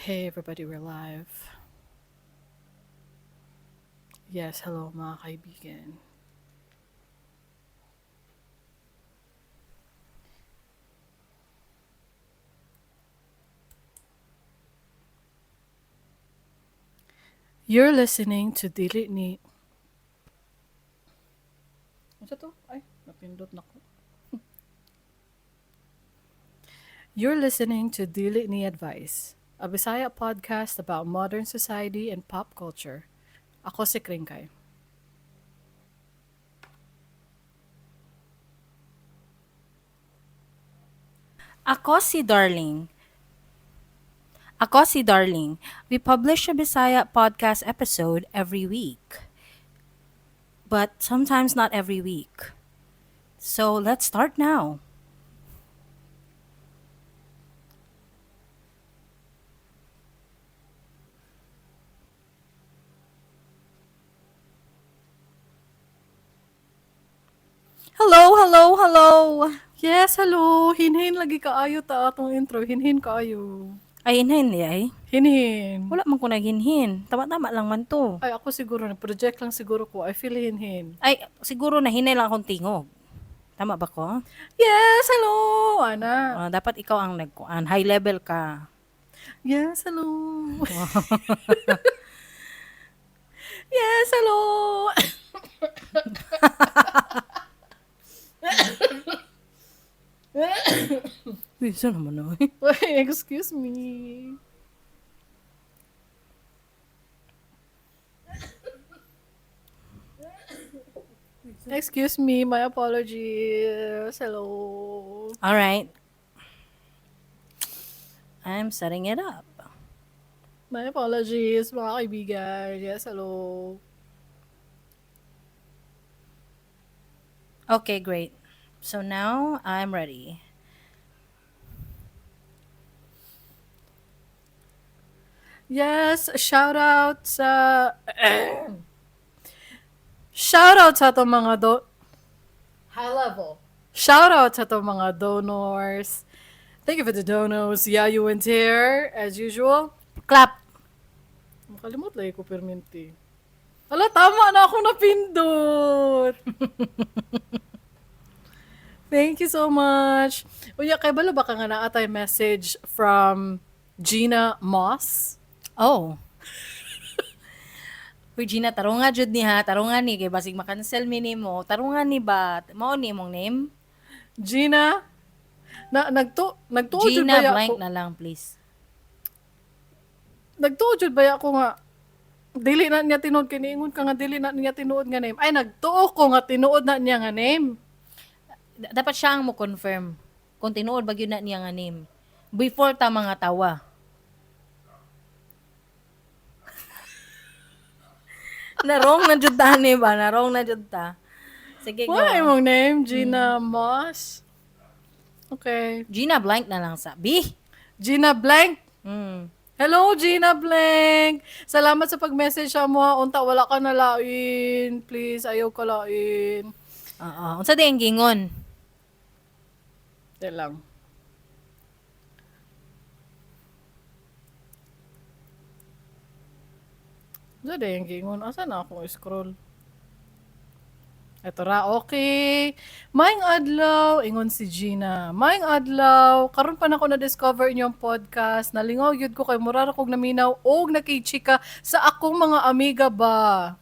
Hey everybody, we're live. Yes, hello mga kaibigan. You're listening to Dili Ni... Ano to? Ay, napindot na ko. You're listening to Dili Ni Advice, a Bisaya podcast about modern society and pop culture. Ako si Kringkay. Ako si Darling. Ako si Darling. We publish a Bisaya podcast episode every week. But sometimes not every week. So let's start now. Hello, hello, hello. Yes, hello! Hinhin lagi kaayo ta atong intro. Hinhin kaayo. Ay, hinhin ay. Hinhin. Wala man ko naghinhin. Tama-tama lang man to. Ay, ako siguro, na-project lang siguro ko. I feel hinhin. Ay, siguro na hinay lang akong tingog. Tama ba ko? Yes, hello! Ana. Dapat ikaw ang high level ka. Yes, hello! Yes, hello! Uy, saan naman na? Wait, excuse me. Excuse me, my apologies. Hello. Alright. I'm setting it up. My apologies, mga kaibigan. Yes, hello. Okay, great. So now I'm ready. Yes, shout out sa... shout out sa itong mga high level. Shout out sa itong mga donors. Thank you for the donos. Yeah, you went here, as usual. Clap. Makalimot lang ko perminti. Ala, tama na ako napindot. Thank you so much. Uya, kay bala ba ka nga naatay message from Gina Moss? Oh. Regina, tarunga jud ni ha. Tarunga ni kay basig makancel mi nimo. Tarunga ni ba? Mao ni imong name? Gina? Nagtuod jud Gina ba blank ako? na lang please. Nagtuod jud ba ako nga dili na niya tinuod kay niingon ka nga dili na niya tinuod nga name. Ay nagtuo ko nga tinuod na niya nga name. Dapat siya ang mo confirm kung tinuod ba gyud na niya nga name before ta mga tawa. Narong na jud ta ni ba? Narong na jud ta. Sige go. Wala imong name, Gina Moss. Okay. Gina blank na lang sabi. Gina Blank. Mm. Hello, Gina Blank! Salamat sa pag-message sa mo. Unta, wala ka na lain. Please, ayaw ka lain. Oo. Unsa di ang gingon? Hindi lang. Diyan yung gingon. Asa na akong scroll? Eto ra, okay. Maing adlaw, ingon si Gina. Maing adlaw, karon pa na ko na-discover inyong podcast. Nalingaw yun ko kay murara kog naminaw og nakichika sa akong mga amiga ba.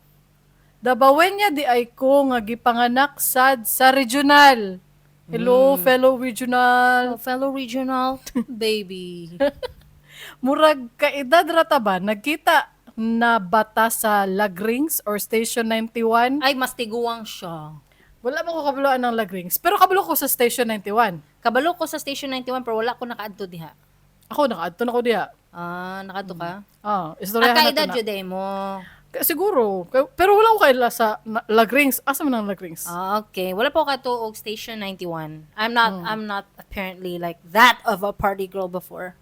Dabawen niya di ay ko nga gipanganak sad sa regional. Hello, fellow regional. Fellow regional baby. Murag kaedad rata ba? Nagkita na bata sa Lagrings or Station 91? Ay, mas tiguang siya. Wala mo ko kabuluan ng Lagrings. Pero kabalo ko sa Station 91. Kabalo ko sa Station 91 pero wala ko nakaadto diha. Ako, nakaadto na ko diha. Nakaadto ka? Istoryahan na to Kaedad na. jud mo. Siguro. Pero wala ko kaila sa Lagrings. Asa man ang Lagrings? Okay. Wala po ka to og Station 91. I'm not apparently like that of a party girl before.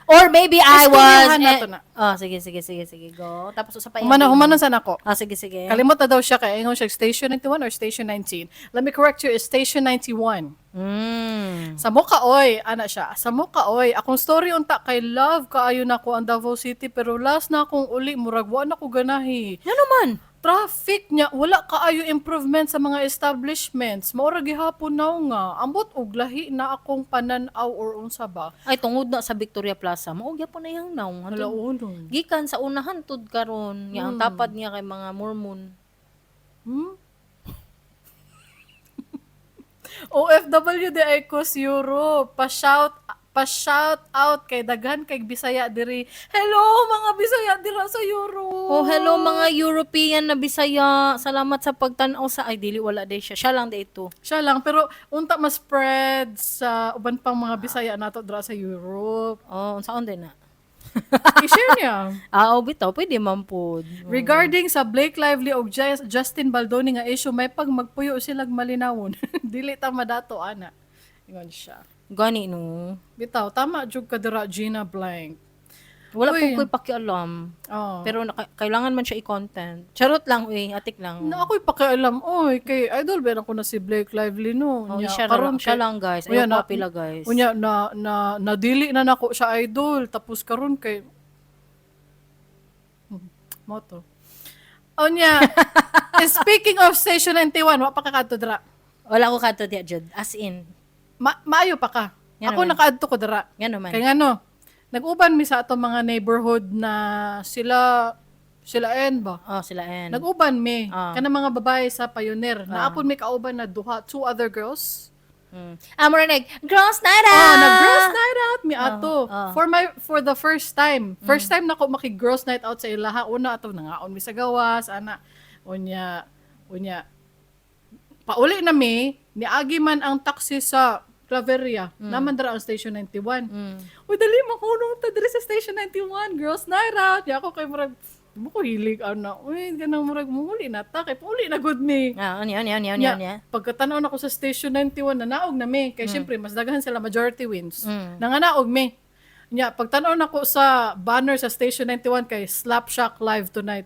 Or maybe I was... Istoryahan na to na. Oh, sige, go. Tapos usa pa yung... Humanon sa nako. Sige. Kalimot na daw siya kay ingon siya station 91 or station 19. Let me correct you, is station 91. Sa Mokaoy, ana siya. Sa Mokaoy, akong story unta kay love kaayo na ko ang Davao City pero last na akong uli murag wa na ko ganahi. Ano man? Traffic niya, wala kaayo improvement sa mga establishments. Maura gihapon naw nga. Ambot og lahi na akong pananaw or unsa ba. Ay, tungod na sa Victoria Plaza. Maugya po na yung naong. Wala unon. Gikan sa unahan tud karon nga ang tapad niya kay mga Mormon. OFW di ay kus Europe. Pa-shout out kay daghan kay Bisaya diri. Hello mga Bisaya dira sa Europe. Oh, hello mga European na Bisaya. Salamat sa pagtan-aw sa ay dili wala day siya. Siya lang day ito. Siya lang pero unta mas spread sa uban pang mga Bisaya nato dira sa Europe. Oh, unsaon din na? I-share niya. Bitaw pwede man pod. Regarding sa Blake Lively o Justin Baldoni nga issue, may pag magpuyo silag malinawon. Dili ta madato ana. Ingon siya. Gani no. Bitaw, tama jud ka dira Gina Blank. Wala Uy. po ko'y pakialam. Oh. Pero kailangan man siya i-content. Charot lang, atik lang. Na ako'y pakialam, oy, kay idol ba ko na si Blake Lively no. Oh, Nya, siya karon siya kay- lang guys. Unya, Ayaw pa pila guys. Unya nadili na nako siya idol tapos karon kay moto. Unya, speaking of Station 91, wa pa ka kadto dira. Wala ko kadto diya jud. As in. Maayo pa ka. Yan Ako naman. nakaadto ko dira. Yan naman. Kaya nga nag-uban mi sa ato mga neighborhood na sila ba? Oh, sila en. Nag-uban mi. Ah. Kana mga babae sa Pioneer. Naapon mi kauban na two other girls. Mura girls night out. Oh, nag-girls night out mi ato. ah. For the first time. First time nako maki-girls night out sa ilaha. Una ato nangaon mi sa gawas, ana. Unya. Pauli na mi, niagi man ang taxi sa Claveria. Naman dara ang Station 91. Uy, dali makunong ta diri sa Station 91. Girls night out. Di ako kay murag, di mo ko hilig, ana. Uy, ganang murag, muli na ta. Kay pauli na good mi. Yan. Pagkatanaw na ko sa Station 91, nanaog na mi. Kay syempre, mas daghan sila majority wins. Nanganaog mi. Nya, pagtanaw na ko sa banner sa Station 91 kay Slap Shack Live Tonight.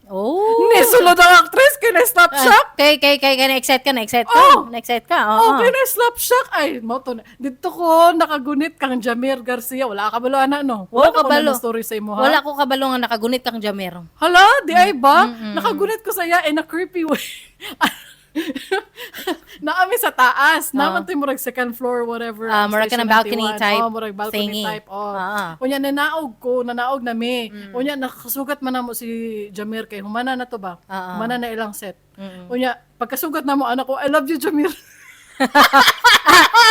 Oh. Sulod ang actress kay na Slap Shack. Kay na-excite ka. Oh! Na-excite ka. Oh, kay na Slap Shack. Ay, mo to. Dito ko nakagunit kang Jamir Garcia. Wala ka balo ana no. Wala ko kabalo. na story sa imo ha. Wala ko kabalo nga nakagunit kang Jamer. Hala, di ay ba? Nakagunit ko saya in a creepy way. Naami sa taas. Naman to yung murag second floor, whatever. Murag ka Station ng balcony 91. type Murag balcony thingy. type. Ah. Unya, nanaog na mi. Unya, nakasugat man na mo si Jamir kay humana na to ba? Humana na ilang set. Unya, pagkasugat na mo, anak ko, I love you, Jamir.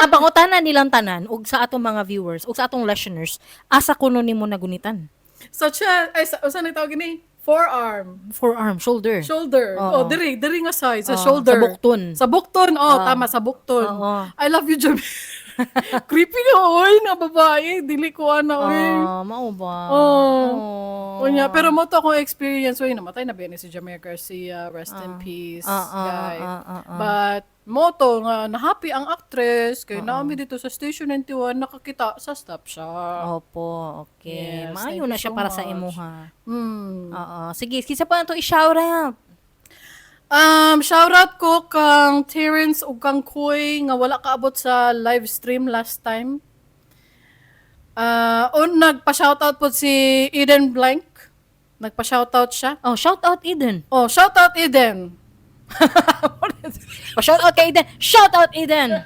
Abangutanan nilang tanan ug sa atong mga viewers ug sa atong listeners asa kuno nimo nagunitan. Such a, saan nagtawag gini? Forearm, shoulder. Shoulder. Oo. Diri nga side, sa Oo, shoulder. sa bukton. Sa bukton, tama, sa bukton. Oo. I love you, Jamir. Creepy nga, oy, na babae. Dili ko, oy. Mao ba? Oh. Unya, pero mo to akong experience, oy, namatay na ba ni si Jamir Garcia, rest in peace, guy. But, mo to nga, nahappy ang actress, kay naami dito sa Station 91, nakakita sa stop siya. Opo, okay. Yes, Maayo thank na you siya so para sa much. imo ha. Hmm. Oo. Sige, kisa pa na to i-shout out. Shoutout ko kang Terrence ug kang Koy nga wala kaabot sa live stream last time. Nagpa-shoutout po si Eden Blank. Nagpa-shoutout siya. Oh, shout out Eden. Oh, shoutout Eden. Shout out kay Eden. Shout out Eden.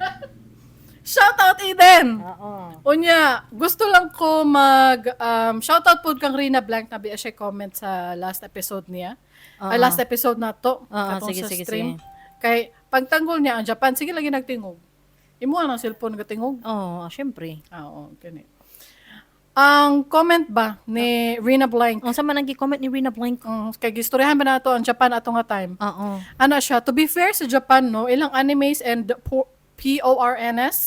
Shoutout Eden. Oo. Unya, gusto lang ko shoutout po kang Rina Blank na biya siya comment sa last episode niya. Ay, last episode na to. Katong sige, sa sige, stream. sige. Kay, pagtanggol niya ang Japan, sige lagi nagtingog. Imuha ng cellphone gatingog. Oh, syempre. Oo, ganit. Ang comment ba ni Rina Blank, Ang sama nang gi-comment ni Rina Blank. kay gistoryahan ba nato ang Japan ato nga time? Oo. Ano siya, to be fair sa Japan, no, ilang animes and PORNS,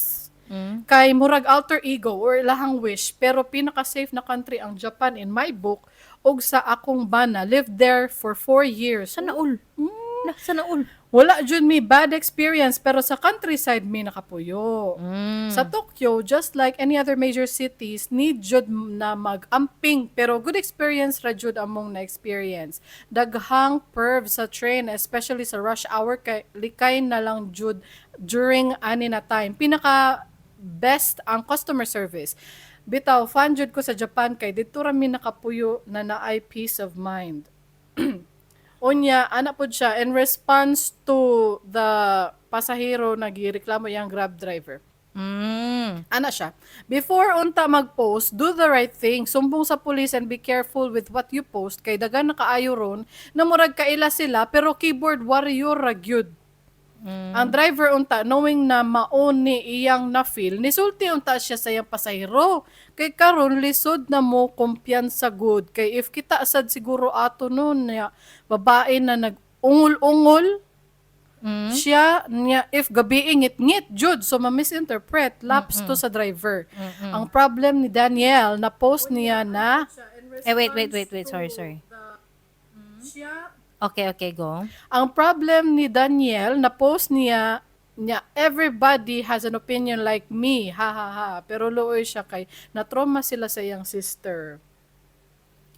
kay murag alter ego or ilahang wish, pero pinaka-safe na country ang Japan in my book, ug sa akong bana, lived there for 4 years. Sana all. Sana all. Wala jud mi bad experience pero sa countryside mi nakapuyo. Sa Tokyo, just like any other major cities, need jud na mag-amping pero good experience ra jud among na experience. Daghang perv sa train especially sa rush hour kay likay na lang jud during ani na time. Pinaka best ang customer service. Bitaw fan jud ko sa Japan kay dito ra mi nakapuyo na naay peace of mind. Unya, ana pod siya, in response to the pasahero na gireklamo yang Grab driver. Ana siya, before unta mag-post, do the right thing. Sumbong sa police and be careful with what you post. Kay dagan na kaayo ron, na murag kaila sila, pero keyboard warrior ra gyud. Ang driver unta, knowing na maon ni iyang na-feel, nisulti unta siya sa iyang pasahero. Kay karon lisod na mo kumpiyansa good. Kay if kita asad siguro ato nun, babae na nag-ungol-ungol, siya niya if gabi ngit-ngit jud so ma-misinterpret laps to sa driver. Ang problem ni Danielle na post niya na Wait. Sorry. Okay, go. ang problem ni Danielle na post niya everybody has an opinion like me, ha ha ha. Pero luoy siya kay na-trauma sila sa iyang sister.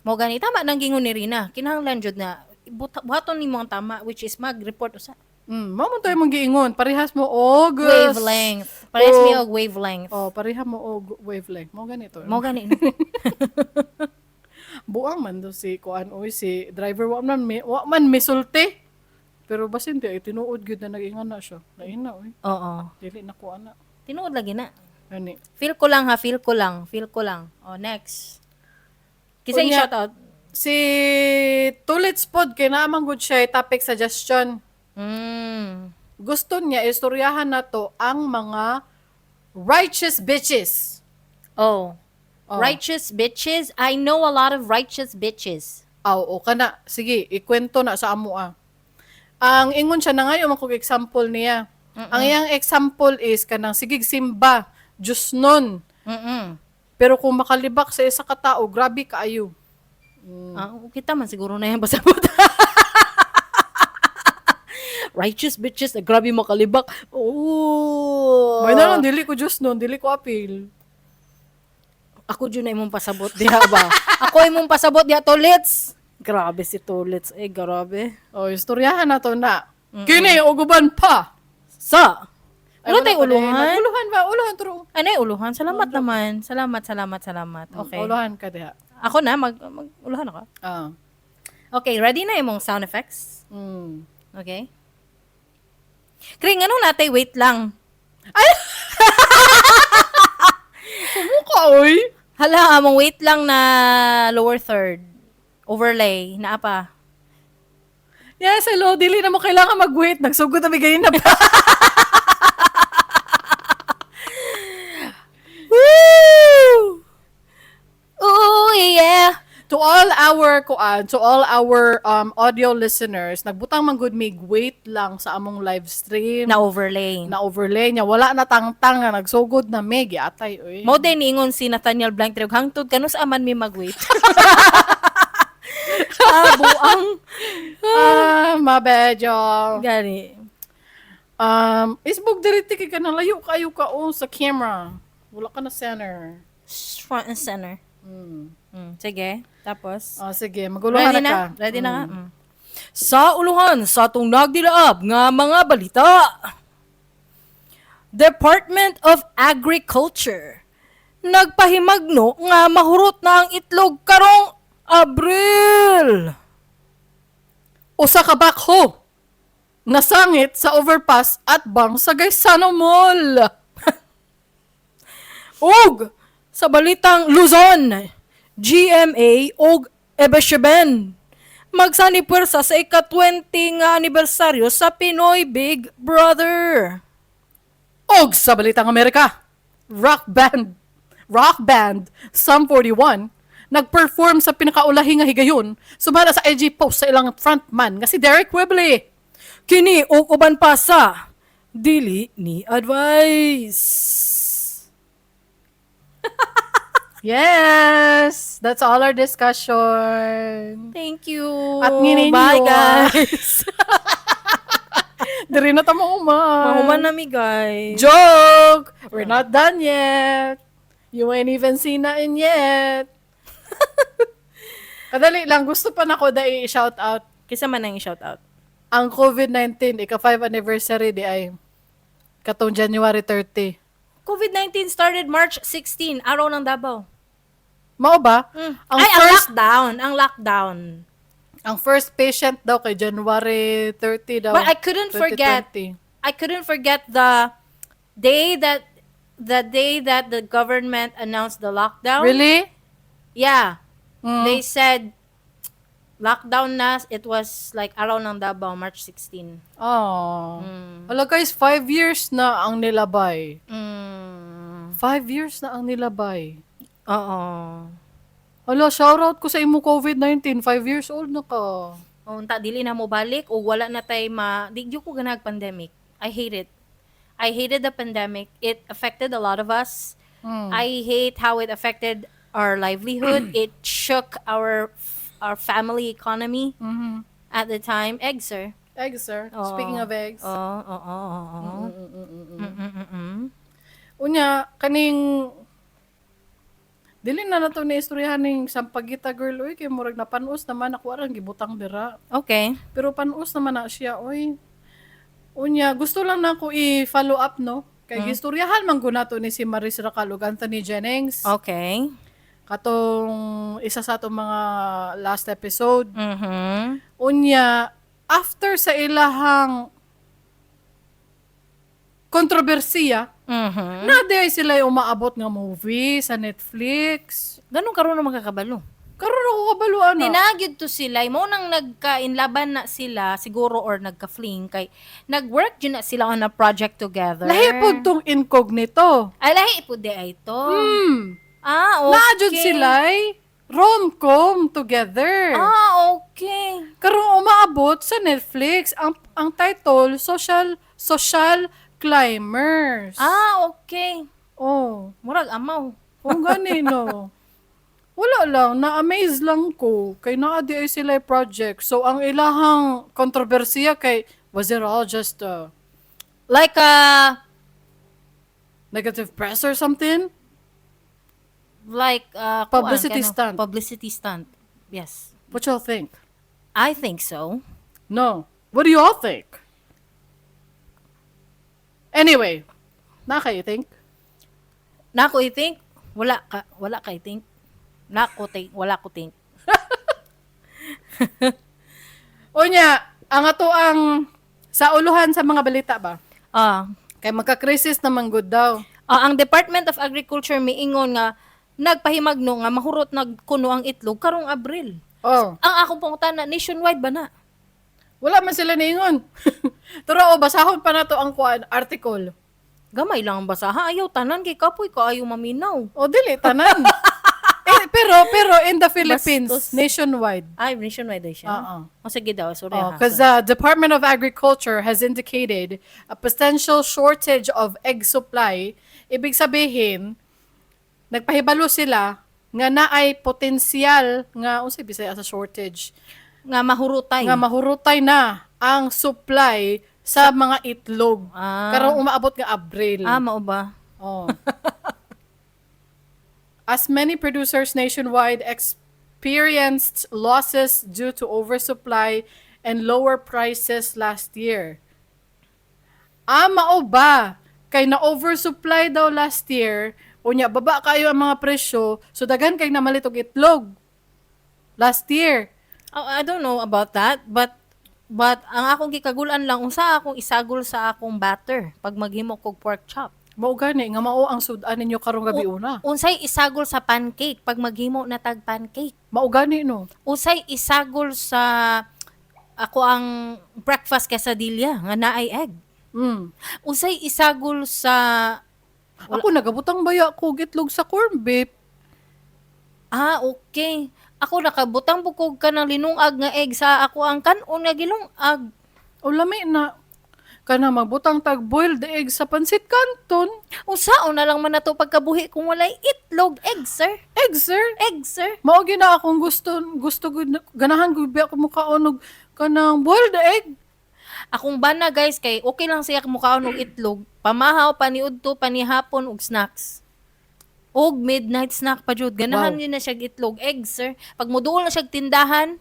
Mo gani tama nang gingon ni Rina. Kinahanglan jud na buhaton nimo ang tama which is mag-report usa. Mamo tayo mong giingon, parehas mo og Wavelength. Parehas mi og wavelength. Oh, pareha mo og wavelength. Mo ganito. Mo gani. Buang man do si kuan oy si driver wa man misulti. Pero basin di ay tinuod gyud na nag-ingon na siya. Lain na oy. Oo. Dili na ko ana. Tinuod lagi na. Ani. Feel ko lang. Oh, next. Kisa Unya, i-shout out. Si Tulits pod kay naamang good siya topic suggestion. Gusto niya istoryahan na to ang mga righteous bitches. Oh. Righteous bitches. I know a lot of righteous bitches. O kana. Sige, ikwento na sa amo Ang ingon siya na ngayon makog example niya. Ang iyang example is kanang sigig simba, Diyos nun. Pero kung makalibak sa isa ka tao, grabe kaayo. Kita man siguro na yan pasabot. Righteous bitches, grabe makalibak. Oh. May na lang, dili ko Diyos nun, dili ko appeal. Ako dyan na imong pasabot diha ba? Ako imong pasabot diha Tolits. Grabe si Tolits. Grabe. Istoryahan na to na. Kini, uguban pa. Sa? Ulo tayo uluhan? Uluhan ba? Uluhan turo. Ano yung uluhan? Salamat naman. Salamat. Okay. Uluhan ka diha. Ako na, mag-uluhan ako. Okay, ready na imong sound effects? Okay. Kring, ano natay? Wait lang. Ay! Kumukha, oy. Hala, among wait lang na lower third. Overlay. Na apa? Yes, hello. Dili na mo kailangan mag-wait. Nagsugod na bigayin na pa. Woo! Oh, yeah. To all our audio listeners, nagbutang man good mig wait lang sa among live stream. Na overlay. Na overlay niya. Wala na tangtang na nagsugod na mig. Atay, oy. Mo din ingon si Nathaniel Blank Trog hangtod kanus aman mi mag-wait. Buang. Mabedyo. Gani. Isbog diriti kay ka layo kayo ka sa camera. Wala ka na center. Front and center. Sige. Tapos? Sige. Maguluhan na ka. Ready na ka? Sa uluhan, sa itong nagdilaab nga mga balita. Department of Agriculture nagpahimagno nga mahurot na ang itlog karong Abril. Usa ka bakho nasangit sa overpass at bang sa Gaisano Mall. Og sa balitang Luzon, GMA og Ebesheben magsani puwersa sa ika-20 nga anibersaryo sa Pinoy Big Brother. Og sa Balitang Amerika, rock band Sum 41 nagperform sa pinakaulahi nga higayon sumala sa IG post sa ilang frontman nga si Derek Webley. Kini og uban pa sa Dili Ni Advice. Yes, that's all our discussion. Thank you. At nginin bye nyo, guys. Diri na ta mahuman. Mahuman nami, guys. Joke! We're not done yet. You ain't even seen nain yet. Kadali lang, gusto pa na ko da i-shout out. Kisa man ang i-shout out. Ang COVID-19, ika-5 anniversary di ay katong January 30. COVID-19 started March 16, araw ng Davao. Mao ba? Ang Ay, first ang lockdown. ang first patient daw kay January 30 daw. But I couldn't 2020. forget the day that the government announced the lockdown. Really? Yeah. Mm. They said lockdown na. It was like araw ng Davao, March 16. Oh. Hala guys, 5 years na ang nilabay. 5 years na ang nilabay. Oo. Hala, shoutout ko sa imo COVID-19. 5 years old na ka. Unta dili na mo balik o wala na tay di ko ganag pandemic. I hate it. I hated the pandemic. It affected a lot of us. I hate how it affected our livelihood. It shook our family economy at the time. Eggs, sir. Eggs, sir. Oo. Speaking of eggs. Oo. Unya, kaning dili na nato ni istoryahan ning sampagita girl oy kay murag napanuos naman ako arang gibutang dira. Okay. Pero panuos naman na siya oy. Unya, gusto lang na ako i-follow up no. Kay gistoryahan man gud nato ni si Maris Racalog, Anthony Jennings. Okay. Katong isa sa atong mga last episode. Mhm. Unya, after sa ilahang kontrobersiya, na di ay sila yung umaabot nga movie sa Netflix. Ganun karon na makakabalo. Karon ako kabaluan na. Ninagyud to sila, mo nang nagka-inlaban na sila siguro or nagka-fling kay nag-work yun na sila on a project together. Lahi po tong incognito. Ay lahi po di ay to. Ah, okay. Naadjud sila ay rom-com together. Ah, okay. Karon umaabot sa Netflix ang title Social Climbers. Ah, okay. Oh, Murag amaw. kung gani no. Wala lang, na-amaze lang ko kay naadi ay sila project. So ang ilahang kontrobersiya kay was it all just Like negative press or something? kuan, Publicity kano? stunt. Publicity stunt. Yes. What y'all think? I think so. No. What do y'all think? Anyway, na kayo think? Nako I think wala ka I think. Wala ko think. Unya, ang ato ang sa uluhan sa mga balita ba? Ah, Kay magka-crisis naman good daw. ang Department of Agriculture miingon nga nagpahimagno nga mahurot nagkuno ang itlog karong Abril. Oh, Ang akong pangutana nationwide ba na? wala man sila niingon. Pero basahon pa nato ang kuan article. Gamay lang ang basaha, ayaw tanan kay kapoy ka ayaw maminaw. O dili tanan. Pero in the Philippines, Bastos. nationwide. Ay, nationwide ay siya. Oo. O sige daw, sorry ha. Because the Department of Agriculture has indicated a potential shortage of egg supply. Ibig sabihin, nagpahibalo sila nga naay potensyal nga unsay Bisaya sa shortage Nga mahurutay. nga mahurutay na ang supply sa mga itlog. Karong umaabot nga Abril. Mao ba? Oh. As many producers nationwide experienced losses due to oversupply and lower prices last year. Mao ba? Kay na-oversupply daw last year, unya baba kayo ang mga presyo, so daghan kay namalit og itlog last year. Oh, I don't know about that, but ang akong gikagulan lang unsa akong isagol sa akong batter pag maghimo kog pork chop. Mao gani nga mao ang sudan ninyo karong gabi una. Unsay isagol sa pancake pag maghimo na tag pancake. Mao gani no. Unsay isagol sa ako ang breakfast quesadilla nga naay egg. Unsay isagol sa Ako nagabutang baya ko itlog sa corn beef. okay. Ako nakabutang bukog ka ng linungag nga egg sa ako ang kanon nga gilungag. O lami na. Kana magbutang tag boiled egg sa pansit canton. Unsaon na lang man nato pagkabuhi kung walay itlog egg, sir? Egg, sir. Egg, sir? Mao gina akong gusto ganahan gud biya ko mukaon og kanang boiled egg. Akong bana guys kay okay lang siya mukhaon og itlog, pamahaw paniudto panihapon og snacks. Og midnight snack pa jud. Ganahan Wow. yun na siya itlog egg sir. Pag muduol na siya tindahan,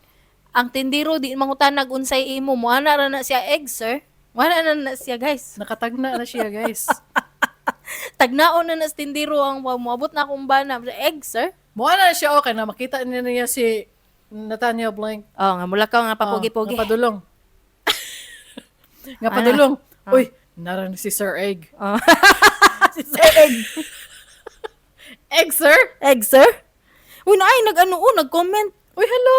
ang tindiro di mangutanag unsay imo mo ana ra na siya egg sir. Wala na siya guys. Nakatagna na siya, guys. Tagnaon na sa tindiro ang moabot na akong bana. Egg sir. Mukha na siya okay na makita niya si Nathaniel Blank. Oh, nga mula ka nga papugi-pugi. Nga padulong. Nga padulong. Uy, naran si Sir Egg. Oh. Si Sir Egg. Egg, sir? Egg sir. Uy, na ay nag-comment. Uy, hello!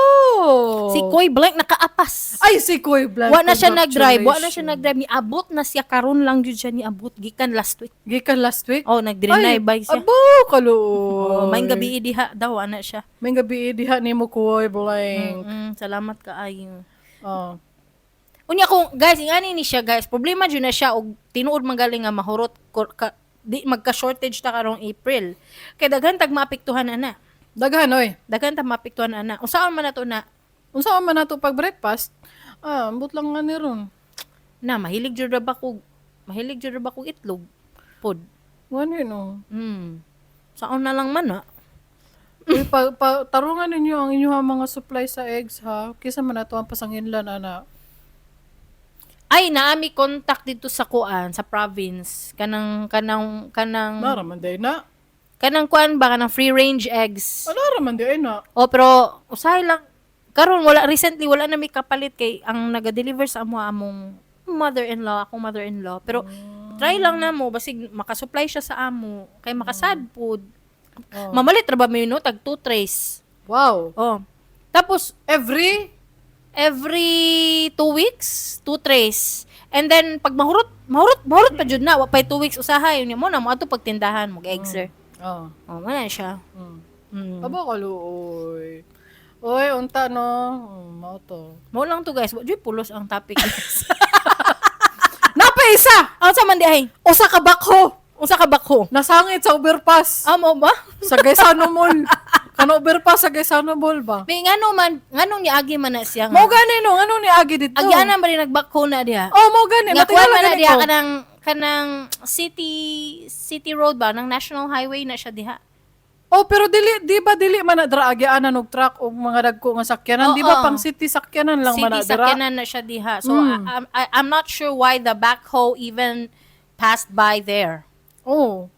Si Koy Blank nakaapas. Ay, si Koy Blank. Wa na siya nag-drive. Wa na siya nag-drive. Niabot na siya. Karon lang yun siya niabot. Gikan last week. Gikan last week? Oh, nag-deny by siya. Abo, kaluoy. Oh, may gabi diha daw ana siya. May gabi diha ni mo, Koy Blank. Salamat kaayo. Oh. Unya kung guys, ingani ni siya guys. Problema jud na siya og tinuod magaling nga mahurot di magka-shortage ta karong April. Kay daghan tag maapektuhan ana. Daghan, oy. Daghan tag maapektuhan ana. Unsaon man nato na? Unsa man nato pag breakfast? Ambot lang nga ni ron. Na mahilig jud ra ba ko itlog. Pod. Wani no. Saon na lang man na. Uy, tarungan ninyo ang inyong mga supply sa eggs, ha? Kisa man nato ang pasanginlan, ana. Ay, naami contact dito sa kuan, sa province. Kanang Naraman day na. kanang kuan ba kanang free range eggs. Naraman day na. O pero usahay lang karon recently wala na may kapalit kay ang naga-deliver sa among akong mother-in-law. Pero try lang na mo basig makasupply siya sa amo kay makasad food. Mamalit ra ba mo yun, no? Tag 2 trays. Wow. Oh. Tapos Every 2 weeks, 2 trays. And then pag mahurot pa jud na wa pay 2 weeks usahay unya mo na mo ato pagtindahan mo egg sir. Oh. Oh, man siya. Aba kaluoy. Oy, unta no. Mao to. Mo lang to guys, wa jud pulos ang topic. Napaisa. Ang sa man di ay. Usa ka bakho. Unsa ka bakho? Nasangit sa overpass. Amo ba? Sa Gaisano Mall. Kano overpass sa Gaisano Mall ba? May nganong niagi man na siya Mo gani no, ano ni agi dito? Agyanan ba rin nagbakho na diha? Oh, mo gani. Nga kuha man na gani diha ko. kanang city road ba ng national highway na siya diha. Oh, pero di ba man na dra agyaanan og truck og mga dagko nga sakyanan, di ba pang city sakyanan lang man na City dra? sakyanan na siya diha. So I'm not sure why the backhoe even passed by there. Oh.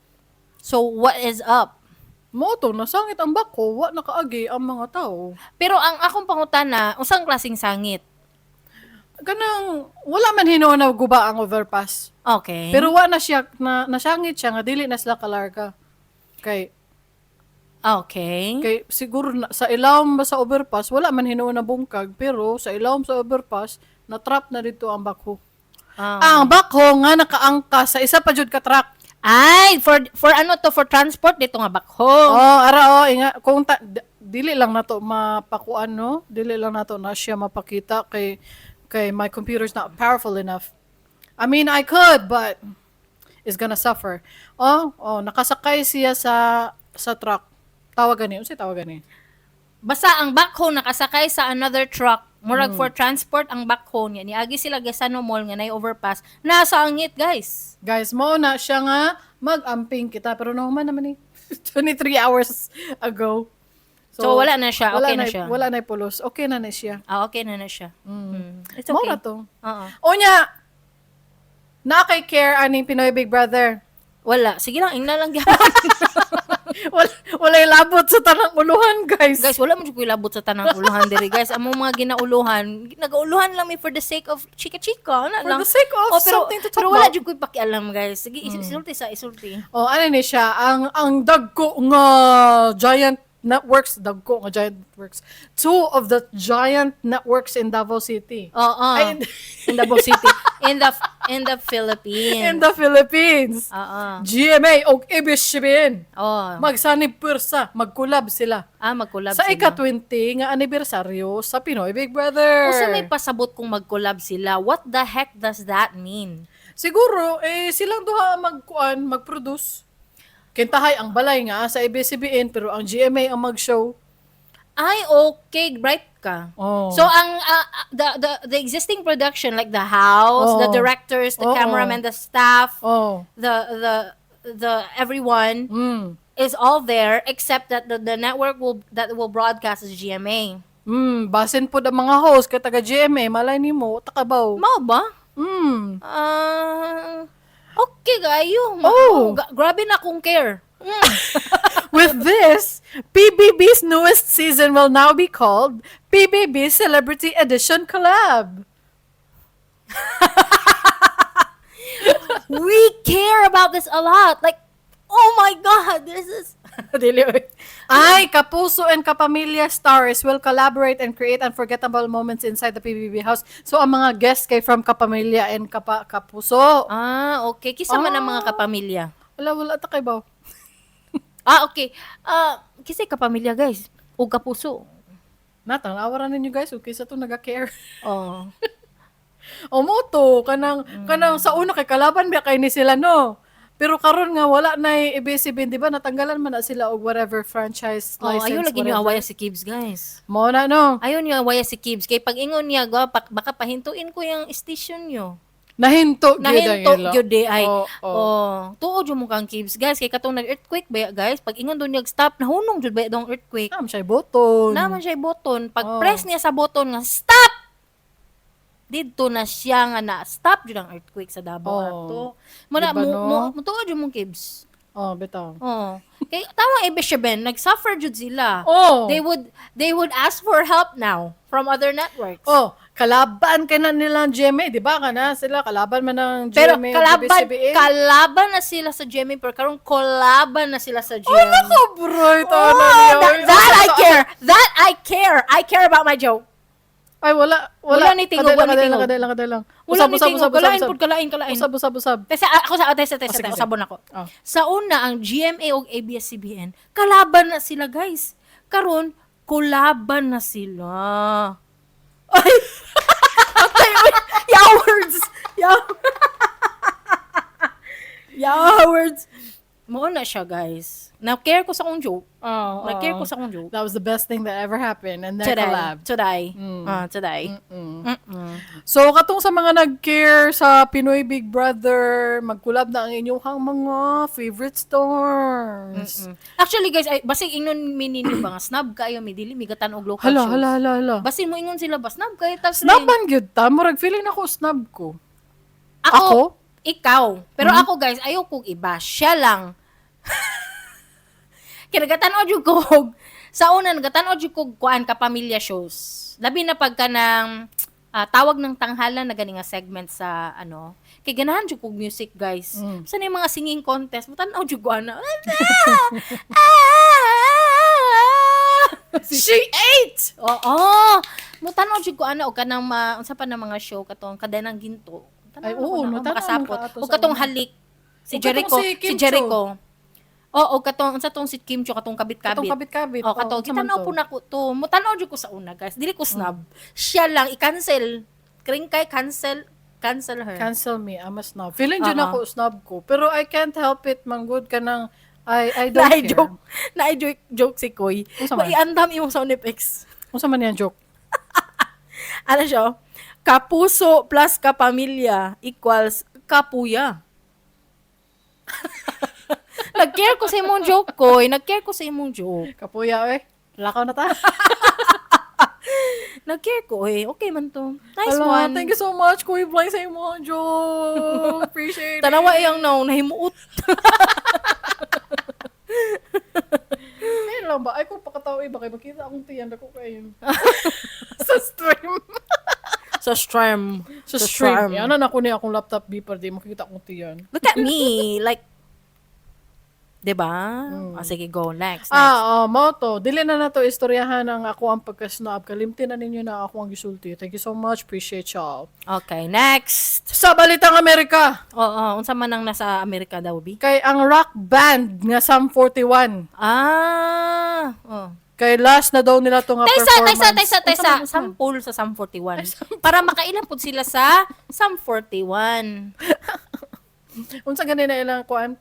So what is up? Mo to nasangit ang bako, wa nakaagi ang mga tao. Pero ang akong pangutana, unsang klaseng sangit? Kanang wala man hinuon na guba ang overpass. Okay. Pero wa na siya nasangit siya nga dili na sila kalarga. Okay. Kay siguro sa ilawom ba sa overpass wala man hinuon na bungkag pero sa ilawom sa overpass na-trap na dito ang bako. Ang bako nga nakaangka sa isa pa jud ka truck. Ay, for ano to, for transport dito nga backhoe. Oh, ara inga kung dili lang nato mapakuan no, dili lang nato na siya mapakita kay my computer's not powerful enough. I mean, I could but it's gonna suffer. Oh, nakasakay siya sa truck. Tawagan ni, unsay tawagan ni? Basta ang backhoe nakasakay sa another truck. Murag for transport ang backhoe niya. Niagi sila Gasano Mall nga nay overpass. Nasa angit, guys. Guys, mo na siya nga mag-amping kita pero naman ni 23 hours ago. So wala na siya. Okay na siya. Wala na pulos. Okay na siya. Okay na siya. It's Mo okay. na to. Oo. Onya, na kay care aning Pinoy Big Brother. Wala. Sige lang, ingna lang gyapon. wala labot sa tanang uluhan, guys. Guys, wala mo jud ko ilabot sa tanang uluhan diri, guys. Among mga ginauluhan, nagauluhan lang mi for the sake of chika-chika, na For lang. the sake of pero, something to talk pero wala about. jud ko pakialam, guys. Sige, isulti. Oh, ano ni siya? Ang dagko nga giant networks. Two of the giant networks in Davao City. Oo. In Davao City. In the Philippines. In the Philippines. Oo. GMA o ABS-CBN. Oo. Magsanib pursa. Magkulab sila. Mag-collab Sa sila. ika-20 nga anibersaryo sa Pinoy Big Brother. O sa may pasabot kung mag-collab sila, what the heck does that mean? Siguro, silang duha mag-produce. Kintahay ang balay nga sa ABS-CBN pero ang GMA ang mag-show. Ay, okay. Bright chika. Oh. So ang the existing production like the house, the Oo. directors, the Oo. cameraman, the staff, Oh. the everyone Mm. is all there except that the network will broadcast is GMA. Basin po ang mga host kay taga GMA, malay nimo takabaw. Mao ba? Mm. Okay gayo. Oh. Grabe na kung care. With this, PBB's newest season will now be called PBB Celebrity Edition Collab. We care about this a lot. Like, oh my God, this is... Ay, Kapuso and Kapamilya stars will collaborate and create unforgettable moments inside the PBB house. So, ang mga guests kay from Kapamilya and Kapuso. Okay. Kisa man ang mga kapamilya. Wala ta kay ba? Okay. Kisa kapamilya, guys. O kapuso. Natang, awaran ninyo guys, okay sa to naga-care. Oh. O mo to, kanang sa una kay kalaban ba kay ni sila no. Pero karon nga wala na ABS-CBN, di ba? Natanggalan man na sila og whatever franchise license. Ayaw lagi niyo whatever. awaya si Kibbs, guys. Mo na no. Ayaw niyo awaya si Kibbs. Kay pag ingon niya, baka pahintuin ko yung station niyo. Nahinto Gyud ay. Oh. Tuod yung mukhang Kibbs, guys. Kay katong nag-earthquake ba, guys? Pag ingon doon niya stop, nahunong jud ba dong earthquake. Naman siya button. Naman siya button. Pag press niya sa button nga stop. Dito na siya nga na stop jud ang earthquake sa Davao ato. Muna Diba, no? mo tuod yung mong Kibbs. Bitaw. Kay tama ABS-CBN, nag-suffer jud sila. They would ask for help now from other networks. Kalaban ka na nila ng GMA, di ba? Kana sila, kalaban man ng GMA, Pero ABS-CBN. kalaban na sila sa GMA, pero karong kolaban na sila sa GMA. Nako, bro. That I care. That I care. I care about my joke. Ay, wala. Wala ni tingog, wala ni tingog. Kadalang. Wala ni tingog. Kalain pud, kalain. Usab. Tesa, ako sige. sabon ako. Sa una, ang GMA o ABS-CBN, kalaban na sila, guys. Karon, kolaban na sila. Ay! Yawords! Yawords! Mo na siya, guys. Na-care ko sa akong joke. Na-care ko sa akong joke. That was the best thing that ever happened. And their collab. Today. So, katong sa mga nag-care sa Pinoy Big Brother, mag-collab na ang inyong mga favorite stars. Actually, guys, basig ingon ninyo ba nga snub kayo, may dili, may gatan og local shows. Hala. Basin mo ingon sila ba snub kayo? Snub man gyud ta. Murag feeling ako snub ko. Ako? Ikaw. Pero ako, guys, ayaw kong iba. Siya lang. Kinagatan-o jud ko sa una nagatan-o jud ko kuan ka pamilya shows. Labi na pagka ng tawag ng tanghalan na gani nga segment sa kay ganahan jud ko music, guys. Sa yung mga singing contest, mutan-o jud ko ana. She ate! Oo. Mutan-o jud ko ana og kanang unsa pa na mga show katong kadenang ginto. Ay, oo, makasapot. nakaato O sa katong una. halik. Si O katong Jericho. si Kim Si Jericho. Oo, katong unsa tong si Kim Cho katong kabit-kabit. Katong kabit-kabit. Oh, katong unsa man kitanaw to? po na ko to. Mutanaw jud ko sa una, guys. Dili ko snub. Siya lang i-cancel. Kring kay cancel her. Cancel me, I'm a snob. Feeling dyan ako snob ko. Pero I can't help it, manggod ka ng I don't care. joke. Joke si Koy. Unsa man? Iandam imong sound effects. Unsa man yan joke? Ano siya? Kapuso plus kapamilya equals kapuya. Nag-care ko sa imong joke, Koy. Nag-care ko sa imong joke. Kapuya, lakaw na ta. Nag-care ko, Okay man to. Nice Hala, one. thank you so much, Kuya Blank, sa imong joke. Appreciate it. Tanawa iyang nahimuot. Ayun lang ba? Ay, kung pakatawa ba kayo, makita akong tiyan ako kayo. Sa stream. Sa Sa stream. Yan na ako niya akong laptop beeper, di makikita akong tiyan. Look at me. Like, diba? Sige, go. Next. Mo to. Dili na nato istoryahan ang ako ang pagka-snob. Kalimtin na ninyo na ako ang gisulti. Thank you so much. Appreciate y'all. Okay, next. Sa Balitang Amerika, Oo, unsa man ang nasa Amerika daw, Bi? kay ang rock band nga Sum 41. Kay last na daw nila to nga performance. Taysa. Sample sa Sum 41. Para makailan po sila sa Sum 41. Unsa ganina ilang kuan?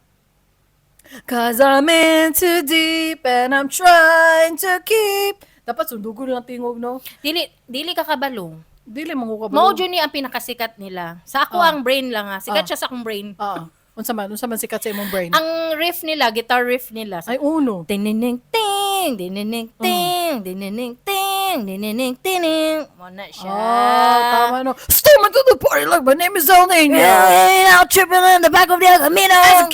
'Cause I'm in too deep and I'm trying to keep Dapat sundugo lang tingog, no? Dili ka kabalo. Dili mo ko Mao jud ni ang pinakasikat nila. Sa ako ang brain lang ha. Sikat Ah. siya sa akong brain. Unsa man sikat sa imong brain? Ang riff nila, guitar riff nila. Ay, uno. Dinining ting, dinining ting, dinining ting, dinining ting. Mo na siya. Tama no. Storm into the party like my name is El Nino. Now tripping in the back of the El Camino. As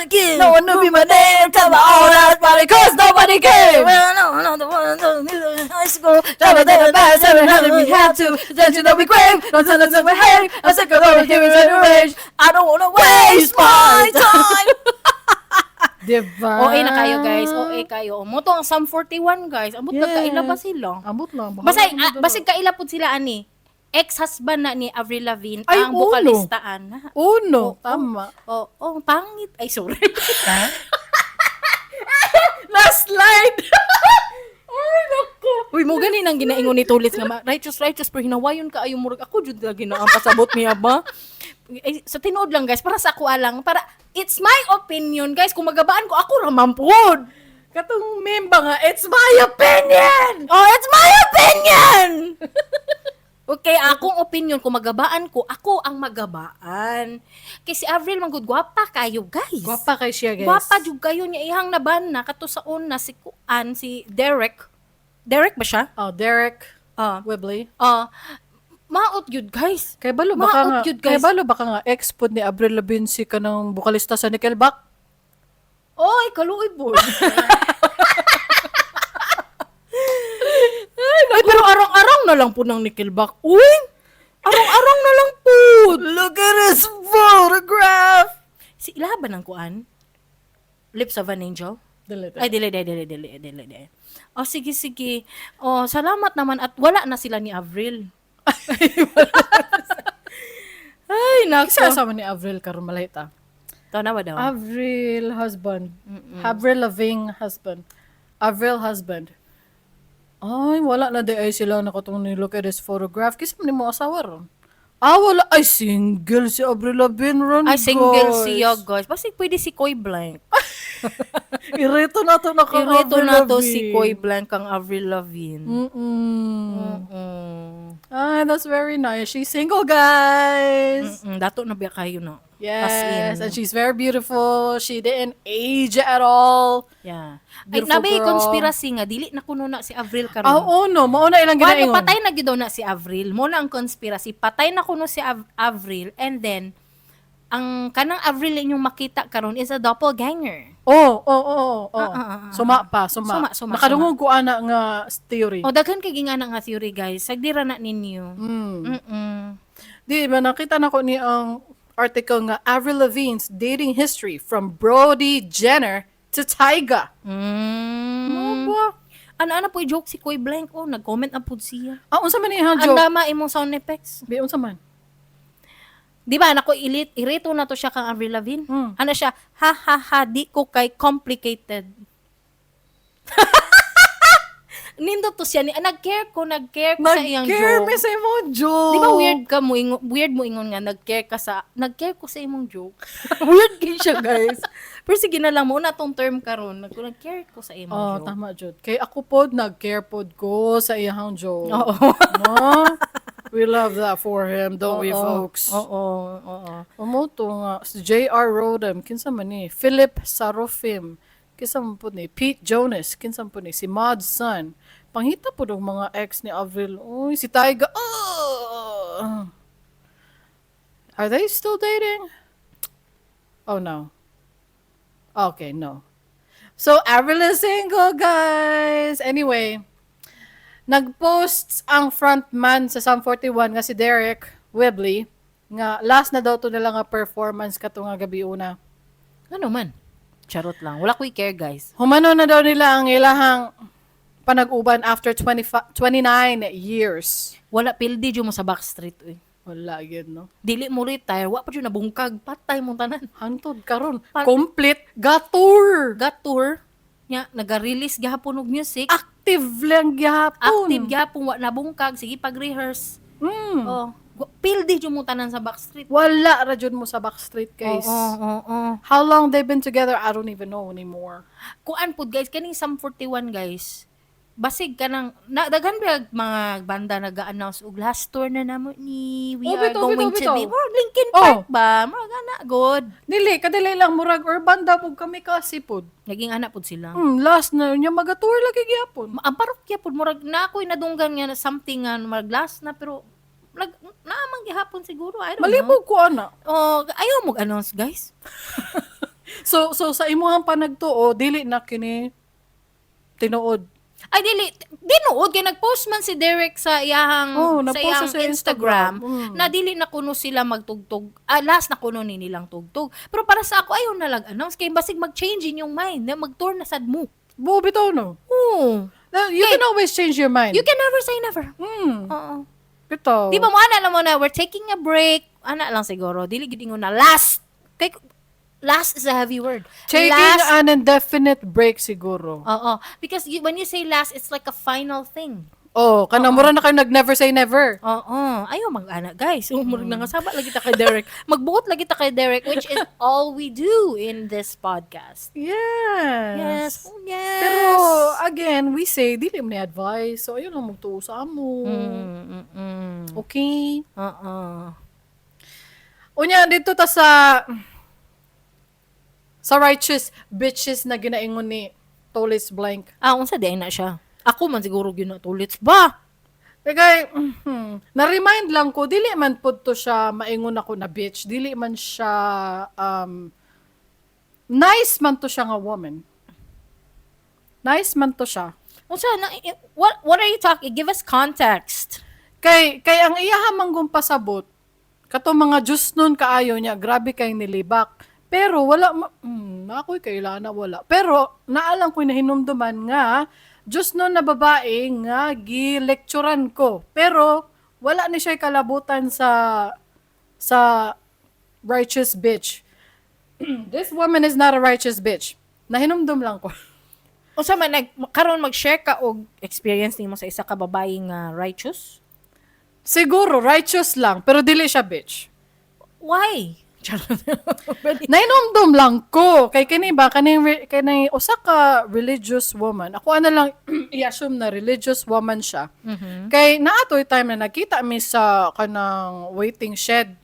a kid, no one knew me my name. Tell my all that party cause nobody came. No, the one in high school. Travel to the past, and we had to. Attention that we crave. Don't tell us that we hate. I said, go over here into the rage. I don't wanna waste my time. Diba? OA na kayo guys, OA kayo. Mo to ang Sum 41 guys. Ambot Yes. kaila ba sila? Ambot lang. Basig kaila pud sila ani. Ex-husband na ni Avril Lavigne Ay, ang uno. bukalistaan. Uno. Tama. Pangit. Ay, sorry. Last slide. Ay, naku. Uy, mo gani nang ginaingon ni Tulis nga righteous pero hinawayon ka ayo murag ako jud lagi na ang pasabot niya ba. Sa tinuod lang guys, para sa ako alang, para it's my opinion guys, kung magabaan ko ako ra man pod. Katong memba nga, it's my opinion! Oh, it's my opinion! Okay, akong opinion, kung magabaan ko, ako ang magabaan. Kasi Avril, manggod, gwapa kayo, guys. Gwapa kay siya, guys. Gwapa jud kayo niya, ihang naban na, kato sa una, si Kuan, si Derek. Derek ba siya? Oh, Derek Webley. Webley. Maot yun, guys. Kay balo baka nga, Maot yun, guys. kay balo baka nga ex-pod ni Avril Lavigne si kanang bukalista sa Nickelback. Oy, kaluoy po. Ay, pero arang-arang na lang po ng Nickelback. Uy! Arang-arang na lang po. Look at this photograph! Si Ilaban ng Kuan? Lips of an Angel? Delete. Ay, dili. Sige. Salamat naman at wala na sila ni Avril. Ay, Isa nako. sama ni Avril karon malahita. Tanawa daw. Avril husband. Avril Lavigne husband. Avril husband. Ay, wala na di ay sila nakatong ni look at this photograph. Kasi man mo asawa ron. Wala. Ay, single si Avril Lavigne ron, Ay, single guys. siya, guys. Basta pwede si Koy Blank. Ireto na to na kang Ireto Avril na to Lavigne. si Koy Blank kang Avril Lavigne. That's very nice. She's single, guys. Dato na biya kayo na. Yes, and she's very beautiful. She didn't age at all. Yeah. Ay, Beautiful nabay girl. conspiracy nga, dili na kuno na si Avril karon. No. Mauna ilang Wala, ginaingon. patay na gid daw na si Avril. Mo na ang conspiracy. Patay na kuno si Avril and then ang kanang Avril inyong makita karon is a doppelganger. Suma. Suma. Nakadungog ko ana nga theory. Daghan kay gingana nga theory guys. Sagdira na ninyo. Di ba nakita na ko ni ang article nga Avril Lavigne's dating history from Brody Jenner to Tyga. Ano po joke si Koy Blank nag-comment na pud siya. Unsa man iyang Ang joke? dama imong sound effects. Bi unsa man? Di ba nako irito na to siya kang Avril Lavigne. Ano siya? Ha di ko kay complicated. Nindo to siya nag-care ko sa iyang Nag-care joke. mi sa imong joke. Di ba weird mo ingon nga nag-care ko sa imong joke. Weird kay siya guys. Pero sige na lang mo na tong term karon nag-care ko sa imong joke. Tama jud. Kay ako pod nag-care pod ko sa iyang joke. Oo. No? We love that for him, don't we, folks? Oo. Umuto nga, si J.R. Rodham, kinsa man ni, Philip Sarofim, kinsa man po ni, Pete Jonas, kinsa man po ni, si Mod's son, panghita po ng mga ex ni Avril, uy, si Tyga, Are they still dating? Oh, no. Okay, no. So, Avril is single, guys! Anyway, nag-posts ang frontman sa Sum 41 nga si Derek Webley nga last na daw to nila nga performance kato nga gabi una. Ano man? Charot lang. Wala ko i-care, guys. Humano na daw nila ang ilahang panag-uban after 29 years. Wala pildi dyo mo sa backstreet, uy. Wala yun, no? Dili mo retire, wa pa dyo nabungkag, patay mo tanan. Hantod karon. Complete gator. Tour nya naga-release gihapon og music. Active lang gyapon. Active gyapon wa nabungkag, sige pag-rehearse. Pildi dyo mo tanan sa backstreet. Wala ra jud mo sa backstreet, guys. Oo. How long they been together? I don't even know anymore. Kuan pud guys, kaning Sum 41 guys. basig ka ng daghan ba mga banda nag-announce og last tour na namo ni we Oh, are bitaw, going bitaw, to bitaw. be Linkin Oh. Park ba mga gana good Dili, kadili lang murag or banda pug kami kasi pod. naging anak pud sila. Last na nya magatour lagi gyapon. Ang parokya pud murag na ako'y nadunggan nga na something nga murag last na pero naamang gihapon siguro I don't know. Malibog ko ana. Oh, ayaw mo announce guys. So sa imuhang panagtuo, dili na kini tinuod. Ay dili dinuod kay nag-post man si Derek sa iyang Oh, sa nag-post iyang siya sa Instagram, Instagram. na dili na kuno sila magtugtog. Last na kuno ni nilang tugtog. Pero para sa ako ayaw na announce kay basig mag-change in yung mind na mag-tour na sad mo. Buo bitaw no. Oo. You can always change your mind. You can never say never. Oo. Bitaw. Di ba mo ana lang mo na we're taking a break. Ana lang siguro. Dili gid ingon na last. Kay last is a heavy word. Taking Last. an indefinite break siguro. Oo. Because when you say last, it's like a final thing. Oh, kanang mura na kayo nag-never say never. Oo. Ayaw mag-ana, guys. Murag na nga saba lagi ta kay Derek. Magbuot lagi ta kay Derek, which is all we do in this podcast. Yes. Yes. Yes. Pero again, we say dili mo ni advice. So ayun lang magtuo sa amo. Okay. Oo. Unya dito ta sa righteous bitches na ginaingon ni Tolis Blank. Unsa di na siya? Ako man siguro ginatulits ba? Kaya, na-remind lang ko, dili man po to siya maingon ako na bitch. Dili man siya, nice man to siya nga woman. Nice man to siya. Unsa na what are you talking? Give us context. Kay ang iyaha manggong pasabot, kato mga Diyos nun kaayo niya, grabe kay nilibak. Pero wala, ako'y kailangan wala. Pero naalang ko'y nahinumduman nga, Diyos nun na babae nga gi-lecturean ko. Pero wala ni siya kalabutan sa righteous bitch. This woman is not a righteous bitch. Nahinumdum lang ko. Unsa man karon mag-share ka og experience nimo sa isa ka babae nga righteous? Siguro righteous lang, pero dili siya bitch. Why? Nainumdum lang ko. Kay kini ba, kanang usa ka religious woman. Ako ana lang, i-assume na religious woman siya. Kay naatoy time na nakita mi sa kanang waiting shed.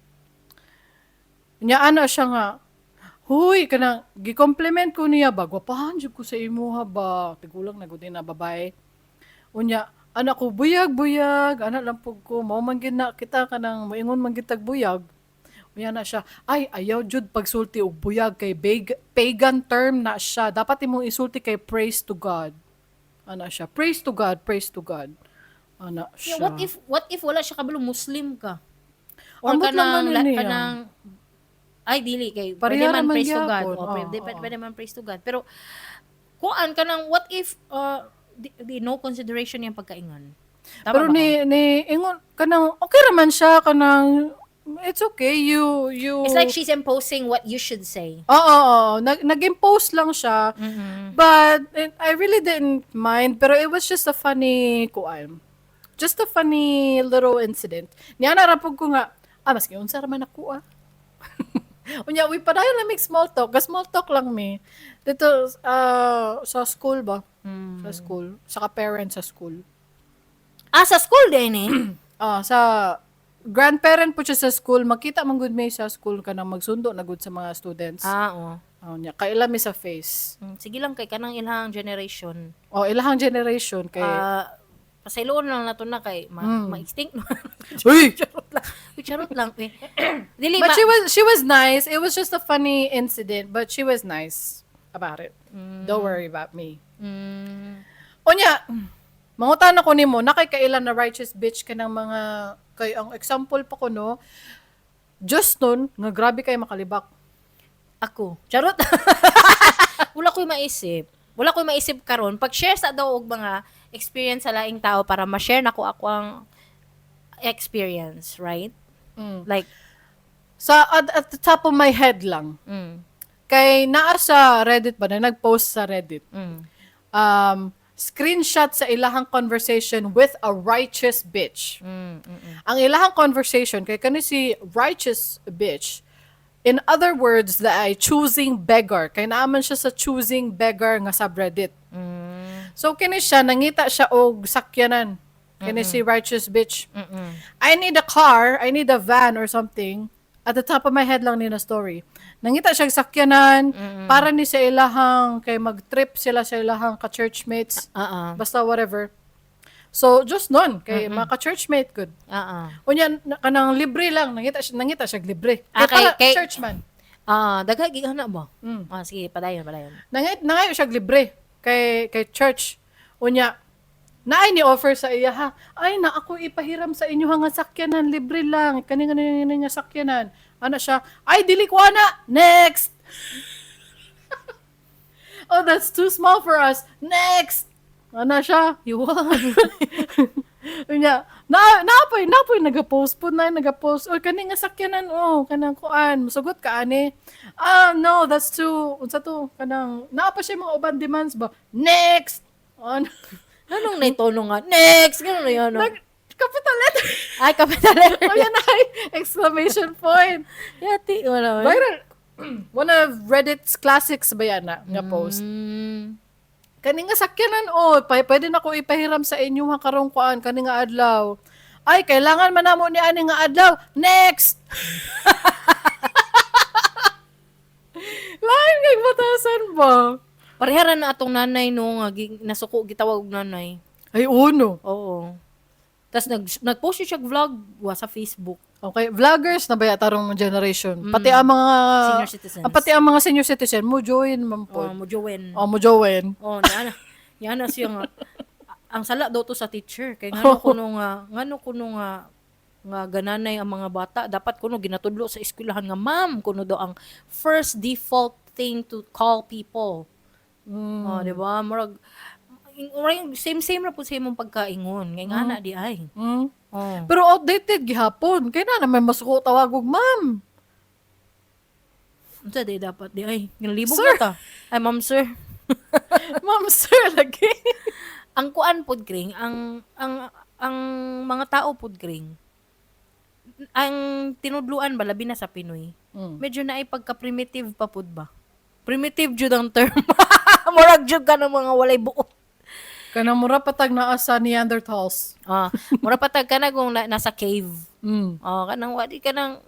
Nya ana siya nga, huy, kanang, gi-compliment ko niya ba, gwapahan jud ko sa imuha ba, tigulang na gud na babae. Unya, anak ko, buyag, anak lang po ko, mao man gid na kita kanang moingon man gitag buyag. Unya na siya, ay, ayaw jud pagsulti og buyag kay pagan term na siya. Dapat imong isulti kay praise to God. Ana siya, praise to God, praise to God. Ana siya. Yeah, what if wala siya kabalo Muslim ka? Or Ambot lang kanang ano niya. kanang ay dili kay pwede Pareha man naman praise to God. gyapon. O Oo, pwede man praise to God. Pero kuan kanang what if di no consideration yung pagkaingon. Tama Pero ba ko? ni ingon kanang okay raman siya kanang it's okay you It's like she's imposing what you should say. Oo. Nag-impose lang siya. But I really didn't mind. Pero it was just a funny kuan. Just a funny little incident. Niya narapog ko nga, maski unsa raman ako Unya, we padayon lang make small talk. Small talk lang mi. Dito, sa school ba? Sa school. Sa ka-parent sa school. Sa school din eh. Sa grandparent po siya sa school. Makita man good may sa school ka na magsundo na good sa mga students. Oo. Nya, kaila mi sa face. Sige lang kay kanang ilang generation. Ilahang generation kay Pasayloon lang nato na kay ma-extinct no. Uy! Charot lang eh. Dili But ba? she was nice. It was just a funny incident, but she was nice about it. Don't worry about me. Onya, mangutan ako nimo, nakikailan na righteous bitch ka ng mga kay ang example pa ko no. Just nun, nga grabe kay makalibak. Ako. Charot. Wala ko'y maisip. Wala ko'y maisip karon. Pag-share sa daw og mga experience sa laing tao para ma-share nako ako ang experience, right? Like At the top of my head lang. Kay naa sa Reddit ba na nag-post sa Reddit. Screenshot sa ilahang conversation with a righteous bitch. Ang ilahang conversation kay kani si righteous bitch. In other words, that ay choosing beggar. Kay naaman siya sa choosing beggar nga subreddit. So kini siya nangita siya og sakyanan. Kini si righteous bitch. I need a car, I need a van or something. At the top of my head lang ni na story. Nangita siya sakyanan para ni sa ilahang kay mag-trip sila sa ilahang ka-churchmates. Basta whatever. So just nun kay mga ka-churchmate good. Unya kanang libre lang nangita siya libre. Kay para churchman. Dagha gihana ba? Sige, padayon. Nangay siya libre kay church. Unya naay ni offer sa iya ha. Ay na ako ipahiram sa inyo nga sakyanan libre lang. Kani nga sakyanan. Ana siya, ay dili ko ana. Next. Oh, that's too small for us. Next. Ana siya. Unya, napoy nagapost o kani nga sakyanan kanang kuan musugot ka ani. No, that's too unsa to kanang naapa siya mga uban demands ba. Next. Anong naitono nga? Next! Gano'n na yun. Capital letter. Ay, capital letter. Oh, yan ay exclamation point. Yati, wala. Viral. One of Reddit's classics ba yan nga post? Kani nga sakyanan, pwede na ko ipahiram sa inyo nga karong kuan, kani nga adlaw. Ay, kailangan man namo ni ani nga adlaw. Next! Lain kay batasan ba? Parehara na atong nanay no nga nasuko gitawag og nanay. Ay, uno. Oo. Tas nag-post siya vlog sa Facebook. Okay, vloggers na ba tarong generation? Pati ang mga senior citizens. Pati ang mga senior citizen mo join man po. Mo join. Mo join. Yana siya nga ang sala daw to sa teacher kay ngano kuno nga gananay ang mga bata dapat kuno ginatudlo sa eskwelahan nga ma'am kuno daw ang first default thing to call people. Di ba? Murag same ra po sa imong pagkaingon. Ngay nga na di ay. Pero outdated gihapon. Kaya na naman masuko tawagog ma'am. Unsa di dapat di ay. Nilibog Sir. na ta. Ay ma'am sir. Ma'am sir lagi. Ang kuan pod kring ang mga tao pod kring ang tinudluan ba labi na sa Pinoy. Medyo na ay pagka-primitive pa pod ba. Primitive jud ang term. Murag jud ka ng mga walay buot. Kanang mura patag naa sa Neanderthals. Mura patag ka na kung nasa cave. Kanang wadi ka nang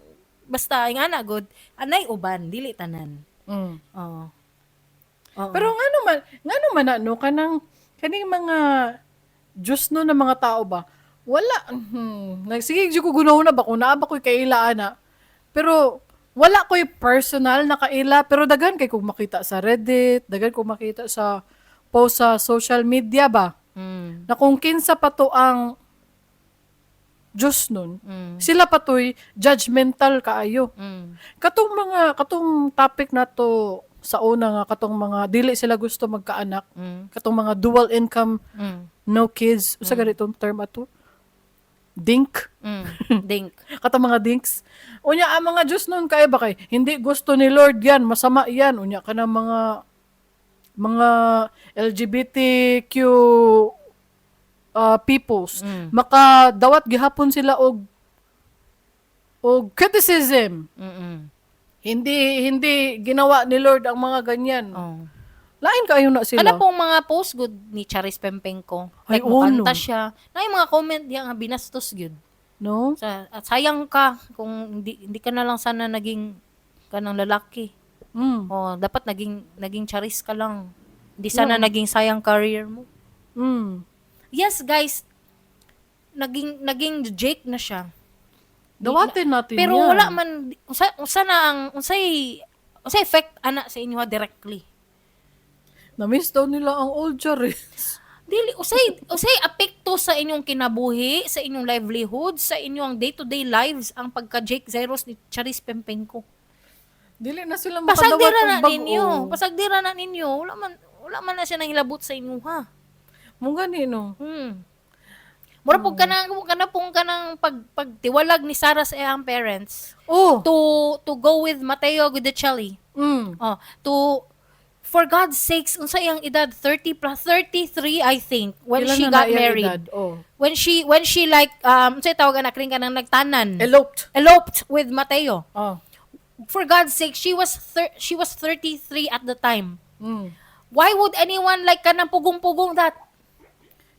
basta nga na good. Anay uban dili tanan. Pero ngano man ano kanang kaning mga Diyos no na mga tao ba? Wala. Sige, ko gunahon na ba kung naa ba ko'y kaila ana. Pero wala ko'y personal na kaila, pero dagan kay kung makita sa Reddit, dagan kung makita sa post sa social media ba, na kung kinsa pa to ang Diyos nun, sila pa to'y judgmental kaayo. Katong topic na to sa una nga, katong mga, dili sila gusto magkaanak, katong mga dual income, no kids, usa ganitong term ato? Dink. Dink. Katong mga dinks. Unya, ang mga Diyos nun kaya ba kay, hindi gusto ni Lord yan, masama yan. Unya, ka na mga LGBTQ peoples. Makadawat gihapon sila og criticism. Hindi ginawa ni Lord ang mga ganyan. Lain kayo na sila. Ano pong mga post good ni Charis Pempenko? Ay, Like, mukanta siya. Na yung mga comment niya nga binastos good. No? At sayang ka kung hindi ka na lang sana naging kanang lalaki. Dapat naging Charis ka lang. Hindi sana naging sayang career mo. Yes, guys. Naging Jake na siya. Dawatin natin pero yan. wala man unsay effect ana sa inyo directly. Na-miss daw nila ang old Charis. Dili usay apekto sa inyong kinabuhi, sa inyong livelihood, sa inyong day-to-day lives ang pagka Jake Zeros ni Charis Pempenko. Dili na sila Pasagdira makadawat na ng bago. ninyo. Pasagdira na ninyo. Wala man na siya nahilabot sa inyo ha. Mong gani no. Mura pug kanang pagtiwalag ni Sarah sa iyang parents. To go with Mateo Guidicelli. For God's sakes, unsa iyang edad 30 plus 33 I think when Ilan she na got na iyang married. edad? When she like unsa tawag anak ring kanang nagtanan. Eloped With Mateo. For God's sake, she was 33 at the time. Why would anyone like ka ng pugong-pugong that?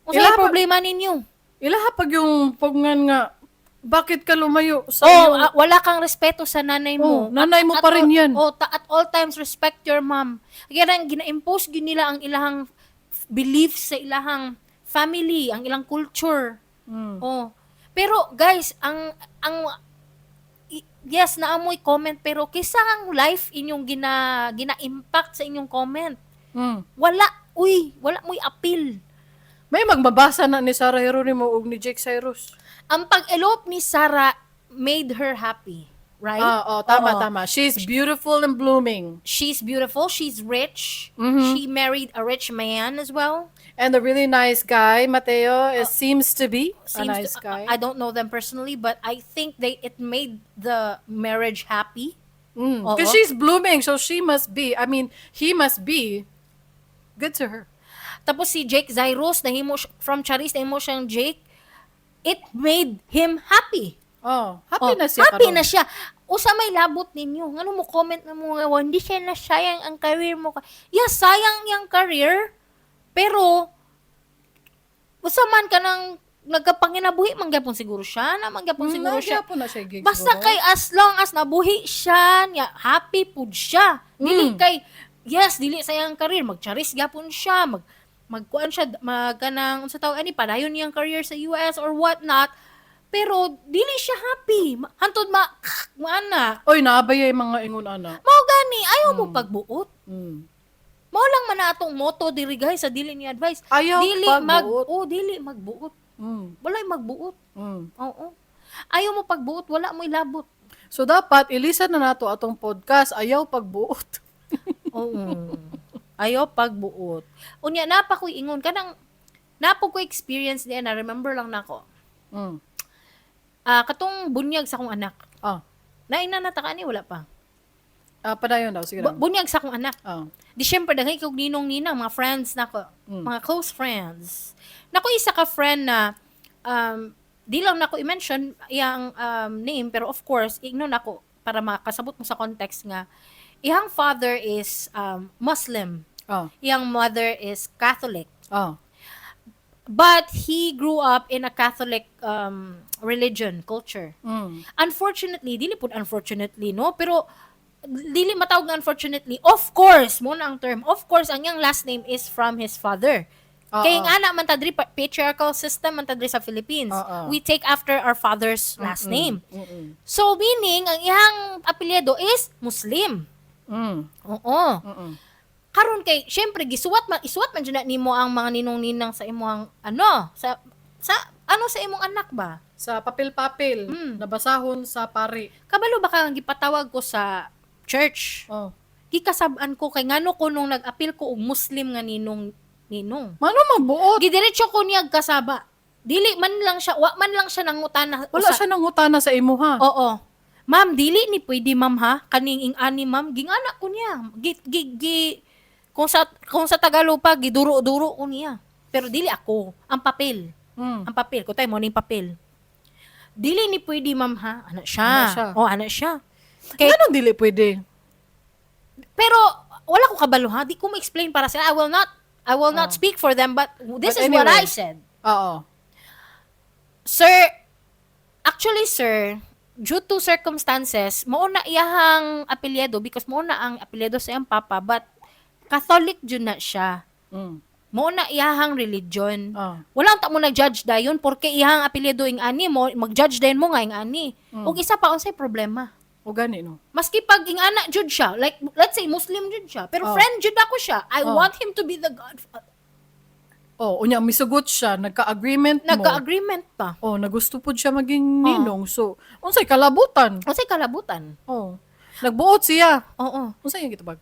Kung Ila sa'yo pa- problema ninyo? Ilaha pag yung pugngan nga, bakit ka lumayo sa iyong... Wala kang respeto sa nanay mo. nanay mo pa rin yan. At all times, respect your mom. Kaya nang gina-impose yun nila ang ilahang beliefs sa ilahang family, ang ilang culture. Oh. Pero guys, yes, naamoy comment, pero kisa ang life inyong gina-impact sa inyong comment. Wala mo'y appeal. May magbabasa na ni Sarah Geronimo ug ni Jake Cyrus. Ang pag-elope ni Sarah made her happy, right? Tama. She's beautiful and blooming. She's beautiful, she's rich, she married a rich man as well. And a really nice guy, Mateo, seems to be a nice guy. I don't know them personally, but I think it made the marriage happy. Because she's blooming, so he must be good to her. Tapos si Jake Zyrus, from Charis, nahimo siyang Jake, it made him happy. Happy na siya. Happy na siya. Usa may labot ninyo. Ano mo comment na mo nga, hindi siya na sayang ang career mo. Yes, sayang yung career, pero usa man ka nang nagkapanginabuhi, manggapon siguro siya, siguro siya. Na siya gig, Basta siguro. kay as long as nabuhi siya, happy pud siya. Dili kay, yes, dili sayang career, magcharis gapon siya, magkuan siya, magkanang, unsa tawag ani, padayon niyang career sa US or what not, pero dili siya happy. Hantod maana. Oy, naabay yung mga ingon ana. Mao gani, ayaw mo pagbuot. Mao lang man na atong motto diri guys sa Dili Ni Advice. Ayaw pagbuot. Dili magbuot. Walay magbuot. Oo. Ayaw mo pagbuot, wala mo ilabot. So dapat ilisan na nato atong podcast, ayaw pagbuot. Oo. Ayaw pagbuot. Unya napa ko'y ingon kanang napo ko experience diyan na remember lang nako. Katong bunyag sa akong anak. Naina na ta kani wala pa. Padayon daw sige. Bunyag sa akong anak. Di syempre daghay kog ninong-ninang mga friends nako, mga close friends. Nako isa ka friend na di lang nako i-mention iyang name, pero of course ignon nako para makasabot mo sa context nga iyang father is Muslim. Iyang mother is Catholic. But he grew up in a Catholic religion, culture. Unfortunately, dili pud unfortunately, no? Pero dili matawag nga unfortunately. Of course, mo na ang term. Of course, ang iyang last name is from his father. Kaya nga na man tadri patriarchal system man tadri sa Philippines. We take after our father's last name. So meaning ang iyang apelyido is Muslim. Oo. Karon kay syempre isuwat man dyan nimo ang mga ninong-ninang sa imong sa imong anak ba? Sa papel-papel, nabasahon sa pari. Kabalo ba kang gipatawag ko sa church? Gikasab-an ko kay ngano ko nung nag-apil ko og Muslim nga ninong. Mano magbuot? Gidiretso ko niya kasaba. Dili man lang siya, wa man lang siya nangutana. Wala siya nangutana sa imo ha. Oo. Ma'am, dili ni pwede ma'am ha, kaning ing-ani ma'am, gingana ko niya. Kung sa Tagalopa, giduro-duro ko niya. Pero dili ako, ang papel. Ang papel, ko tayo mo ning papel. Dili ni pwede ma'am ha, ana siya. Ana siya. Kaya anong dili pwede? Pero wala ko kabalo ha, di ko ma-explain para sa I will not speak for them, but this is anyway, what I said. Sir, due to circumstances, mauna iyahang apelyido because mauna ang apelyido sa iyang papa, but Catholic dyan na siya. Mauna iyahang religion. Walang ta mo nag-judge dayon porque iyahang apelyido ing ani mo, mag-judge dayon mo nga ing ani. Ug isa pa unsay problema. O gani no. Maski pag ing ana jud siya, like let's say Muslim jud siya, pero friend jud ako siya. I want him to be the godfather. Unya misugot siya, nagka-agreement mo. Nagka-agreement pa. Nagusto pud siya maging ninong. So, unsay kalabutan? Nagbuot siya. Oo. Unsay yung gitubag?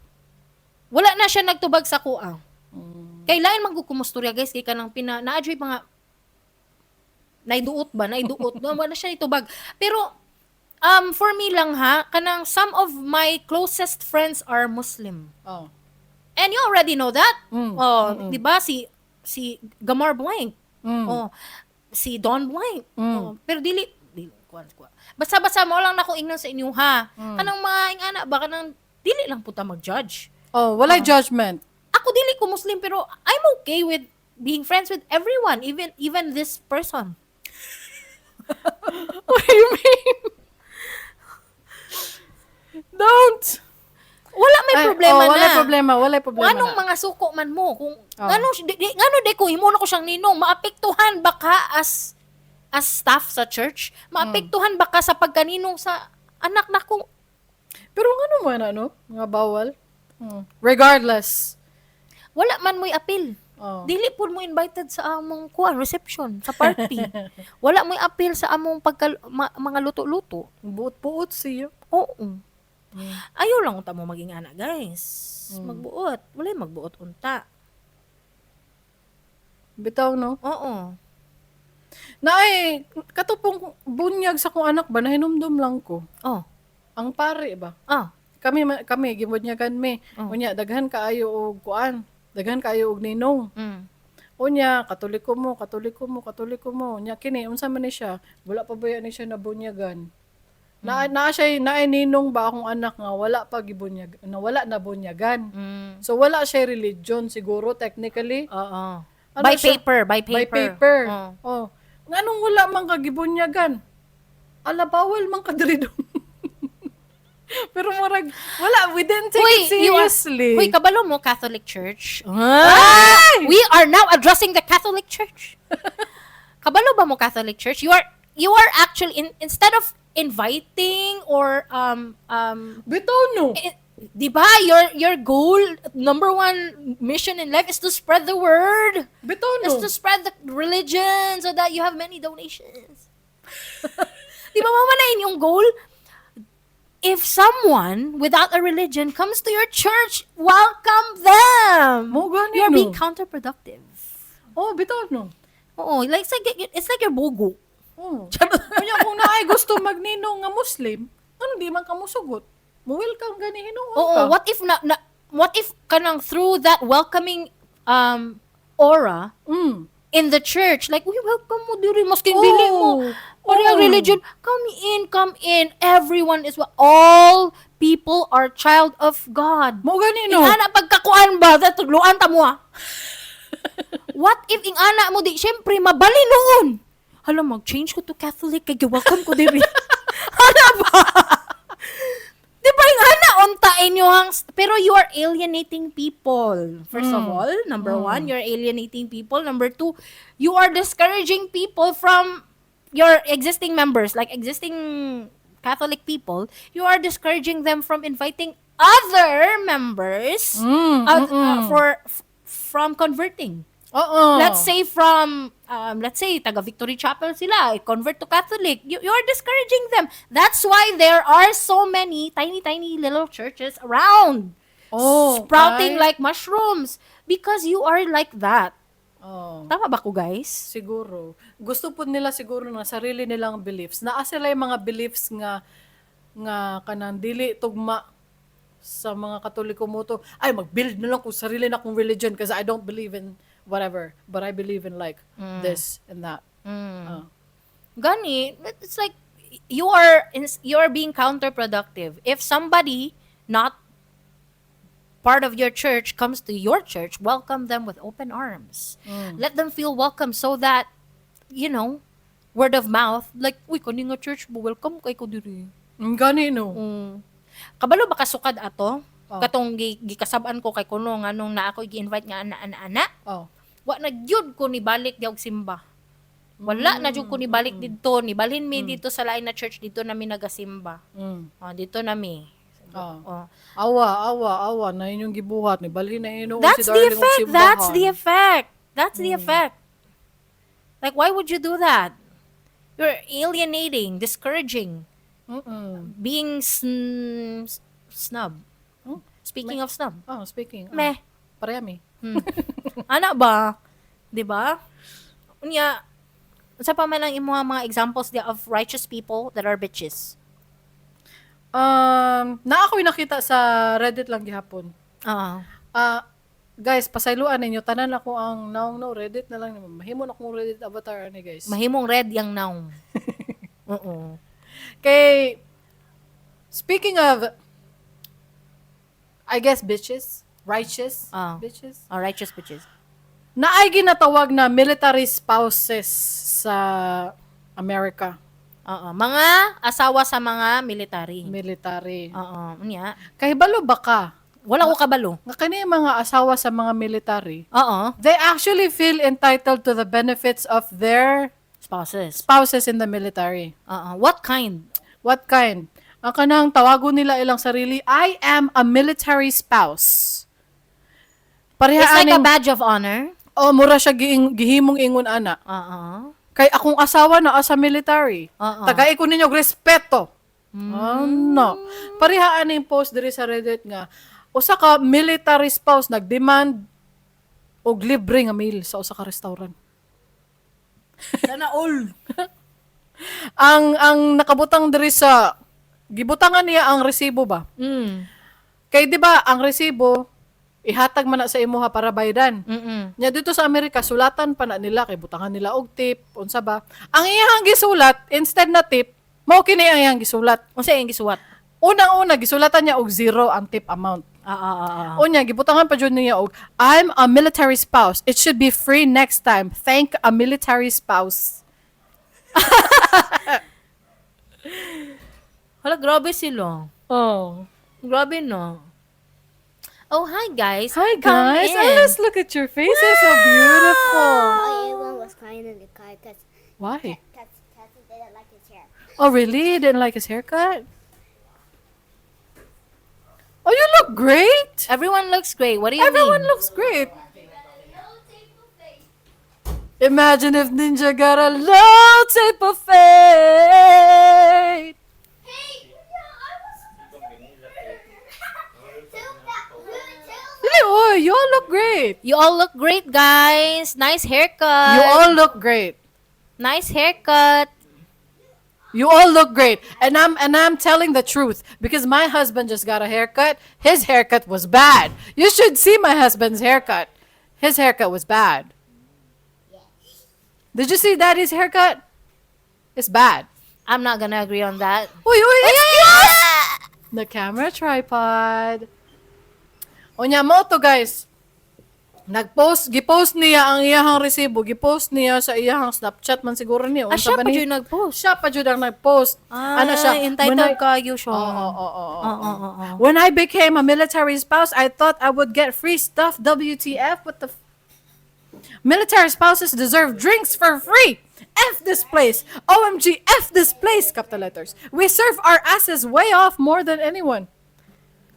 Wala na siya nagtubag sa kuang. Kailangan magkukumusturya guys, kay kanang naadyoy pa nga naiduot. Wala siya itubag. Pero for me lang ha, kanang some of my closest friends are Muslim. And you already know that. Di ba si Gamar Blank. Si Don Blank. Pero dili basta mo lang nako ingnan sa inyo ha. Kanang mga ingana ba kanang dili lang puta mag-judge. Walay judgment. Ako ako dili ko Muslim pero I'm okay with being friends with everyone, even this person. What do you mean? Don't! Wala may problema na. Wala Kung problema anong na. mga suko man mo, kung Oh. ngano de ko himo na ko siyang ninong, maapektuhan ba ka as staff sa church? Maapektuhan ba ka sa pagkaninong sa anak nako? Pero ano mo na, no? Mga bawal. Regardless. Wala man mo'y appeal. Oh. Dili po mo invited sa among reception, sa party. Wala mo'y appeal sa among mga luto-luto. Buot-buot siya. Oo. Ayaw lang unta mo maging anak, guys. Magbuot. Wala magbuot unta. Bitaw, no? Oo. Naay, katupong bunyag sa kong anak ba, nahinumdum lang ko. Oh. Ang pare ba? Ah. Kami gibunyagan mi. Oh. Unya, daghan kaayo og kuan. Daghan kaayo og ninong. Mm. Unya, katoliko mo. Unya, kini, unsa man ni siya? Wala pa ba yan ni siya nabunyagan? Naay ninong ba akong anak nga wala pa gibunyag, na wala na bunyagan. So wala siya religion siguro technically. Oo. Ano By siya? paper. By paper. Oh. Nganong wala man ka gibunyagan? Ala bawal man ka diri dong. Pero marag wala, we didn't take it seriously. Hoy, kabalo mo Catholic Church. Ay! We are now addressing the Catholic Church. Kabalo ba mo Catholic Church? You are actually instead of inviting or Bitaw no. di ba your goal, number one mission in life is to spread the word. Bitaw Is no. to spread the religion so that you have many donations. Di ba mama na yung goal? If someone without a religion comes to your church, welcome them. Mo gani You're no. being counterproductive. Oh, bitaw no. Oo, like it's like your bogo. Oh. Kanya kung naay gusto magninong nga Muslim, ano di man ka musugot? Mo welcome gani Hinuon Oo, ka. what if kanang through that welcoming aura in the church, like we welcome mo diri masking dili mo ang religion, come in, everyone is all people are child of God. Mo gani no. Ingana pagkakuan ba tudloan ta mo ah. What if ing ana mo di syempre mabali noon. Hala mag-change ko to Catholic kay welcome ko diri. Hala ba? Di ba yung ana unta inyong pero you are alienating people. First of all, number one, you're alienating people. Number two, you are discouraging people from your existing members, like existing Catholic people. You are discouraging them from inviting other members from converting. Oo. Let's say taga Victory Chapel sila, convert to Catholic. You're discouraging them. That's why there are so many tiny little churches around. Sprouting like mushrooms because you are like that. Oh. Tama ba ko, guys? Siguro. Gusto po nila siguro na sarili nilang beliefs. Naa sila yung mga beliefs nga kanang dili tugma sa mga Katoliko mo to. Ay, mag-build na lang kung sarili na kong religion because I don't believe in whatever, but I believe in like this and that. Gani, it's like you are being counterproductive. If somebody not part of your church comes to your church, welcome them with open arms. Let them feel welcome so that word of mouth, like, uy, kani nga church mo, welcome kay ko diri. Gani no. Kabalo ba kasukad ato? Katong gikasab-an ko kay kuno nga nung na ako gi-invite nga ana. Oh. Wa na gyud ko ni balik diog simba. Wala na jud ko ni balik didto, ni balhin mi dito sa lain na church dito na mi nagasimba. Dito na mi. Awa na inyong gibuhat ni balhin na ino That's the effect. That's the effect. Like, why would you do that? You're alienating, discouraging, being snub. Speaking of snub. Speaking. Meh. Parehami. Ana ba? 'Di ba? Unya, sa pa man lang imo mga examples of righteous people that are bitches. Na ako'y nakita sa Reddit lang gihapon. Guys, pasayloan ninyo tanan ako ang naong no Reddit na lang naman. Mahimo na akong Reddit avatar ani guys. Mahimong red yang naong. Oo. Kay speaking of I guess bitches. righteous Oh. bitches. Oh, righteous bitches. Naay ginatawag na military spouses sa America. Oo. Mga asawa sa mga military. Military. Oo. Unya. Kahibalo ba ka? Wala ko kabalo. Nga kani mga asawa sa mga military, Oo. they actually feel entitled to the benefits of their Spouses. spouses in the military. Oo. What kind? What kind? Ang kanang tawago nila ilang sarili, I am a military spouse. It's like a Parehaaning, badge of honor. mura siya gihimong ingon ana. Oo. Kay akong asawa na sa military. Oo. Tagay ko ninyo respeto. No. Parehaaning post diri sa Reddit nga, usa ka military spouse nagdemand og libre nga meal sa usa ka restaurant. Sana all. Ang nakabutang diri sa gibutangan niya ang resibo ba? Kay di ba ang resibo ihatag man na sa imuha para bayadan. Nya dito sa Amerika sulatan pa na nila kay butangan nila og tip unsa ba? Ang iyang gisulat instead na tip, mao kini ang iyang gisulat. Unsa yung gisuwat? Unang-una gisulatan niya og zero ang tip amount. Unya gibutangan pa jud niya og I'm a military spouse. It should be free next time. Thank a military spouse. Hala, grabe sila. Oh. Grabe no. Oh, hi guys. Hi Come guys. in. Oh, let's look at your faces. So beautiful. Everyone was crying in the car because Why? Cassie didn't like his hair. Oh, really? Didn't like his haircut? Oh, you look great. Everyone looks great. What do you Everyone mean? looks great. Imagine if Ninja got a low tape of fate. Really, oh, you all look great. You all look great, guys. Nice haircut. You all look great. Nice haircut. You all look great. And I'm telling the truth because my husband just got a haircut. His haircut was bad. You should see my husband's haircut. His haircut was bad. Did you see Daddy's haircut? It's bad. I'm not gonna agree on that. Uy, excuse! The camera tripod. Unya mo to guys. Gipost niya ang iyahang resibo. Gipost niya sa iyahang Snapchat man siguro niya. Ah, siya pa dyan nag-post. Siya pa dyan ang nag-post. Ah, Ano siya? entitled kayo siya. Oo. When I became a military spouse, I thought I would get free stuff. WTF? What the military spouses deserve drinks for free. F this place. OMG, F this place. Capital letters. We serve our asses way off more than anyone.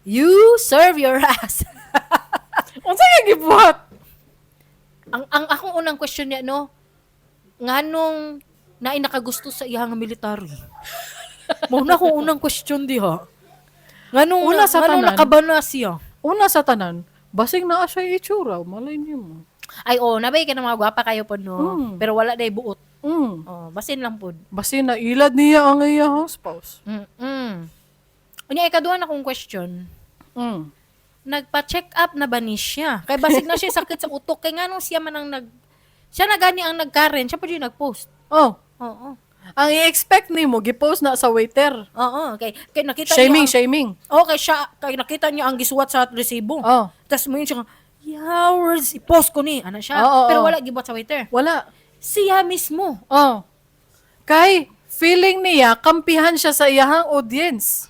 You serve your ass. Unsa nga gibuhat? ang akong unang question niya, no? Nganong nakagusto sa iyang military? Muna akong unang question diha. Nganong Una sa tanan. nakabana siya? Una sa tanan, basing naa siya itsura. Malay niyo mo. Ay, nabay ka na mga gwapa kayo po, no? Pero wala day buot. Basin lang po. Basin na ilad niya ang iyang spouse. Unya, ikaduha na akong question. Nagpa-check up na ba ni siya? Kay basig na siya sakit sa utok. Kay nga nung siya man ang siya na gani ang nag-Karen. Siya pa dyan nag-post. Oh, Oo. ang i-expect nimo gipost na sa waiter. Oo. Kay nakita Shaming, niya. shaming. Kay nakita niya ang gisuwat sa resibo. Oh. Tapos mo yun siya, words, i-post ko ni. Ano siya? Oo, Pero oo. wala gibuhat sa waiter. Wala. Siya mismo. Oh. Kay feeling niya kampihan siya sa iyahang audience.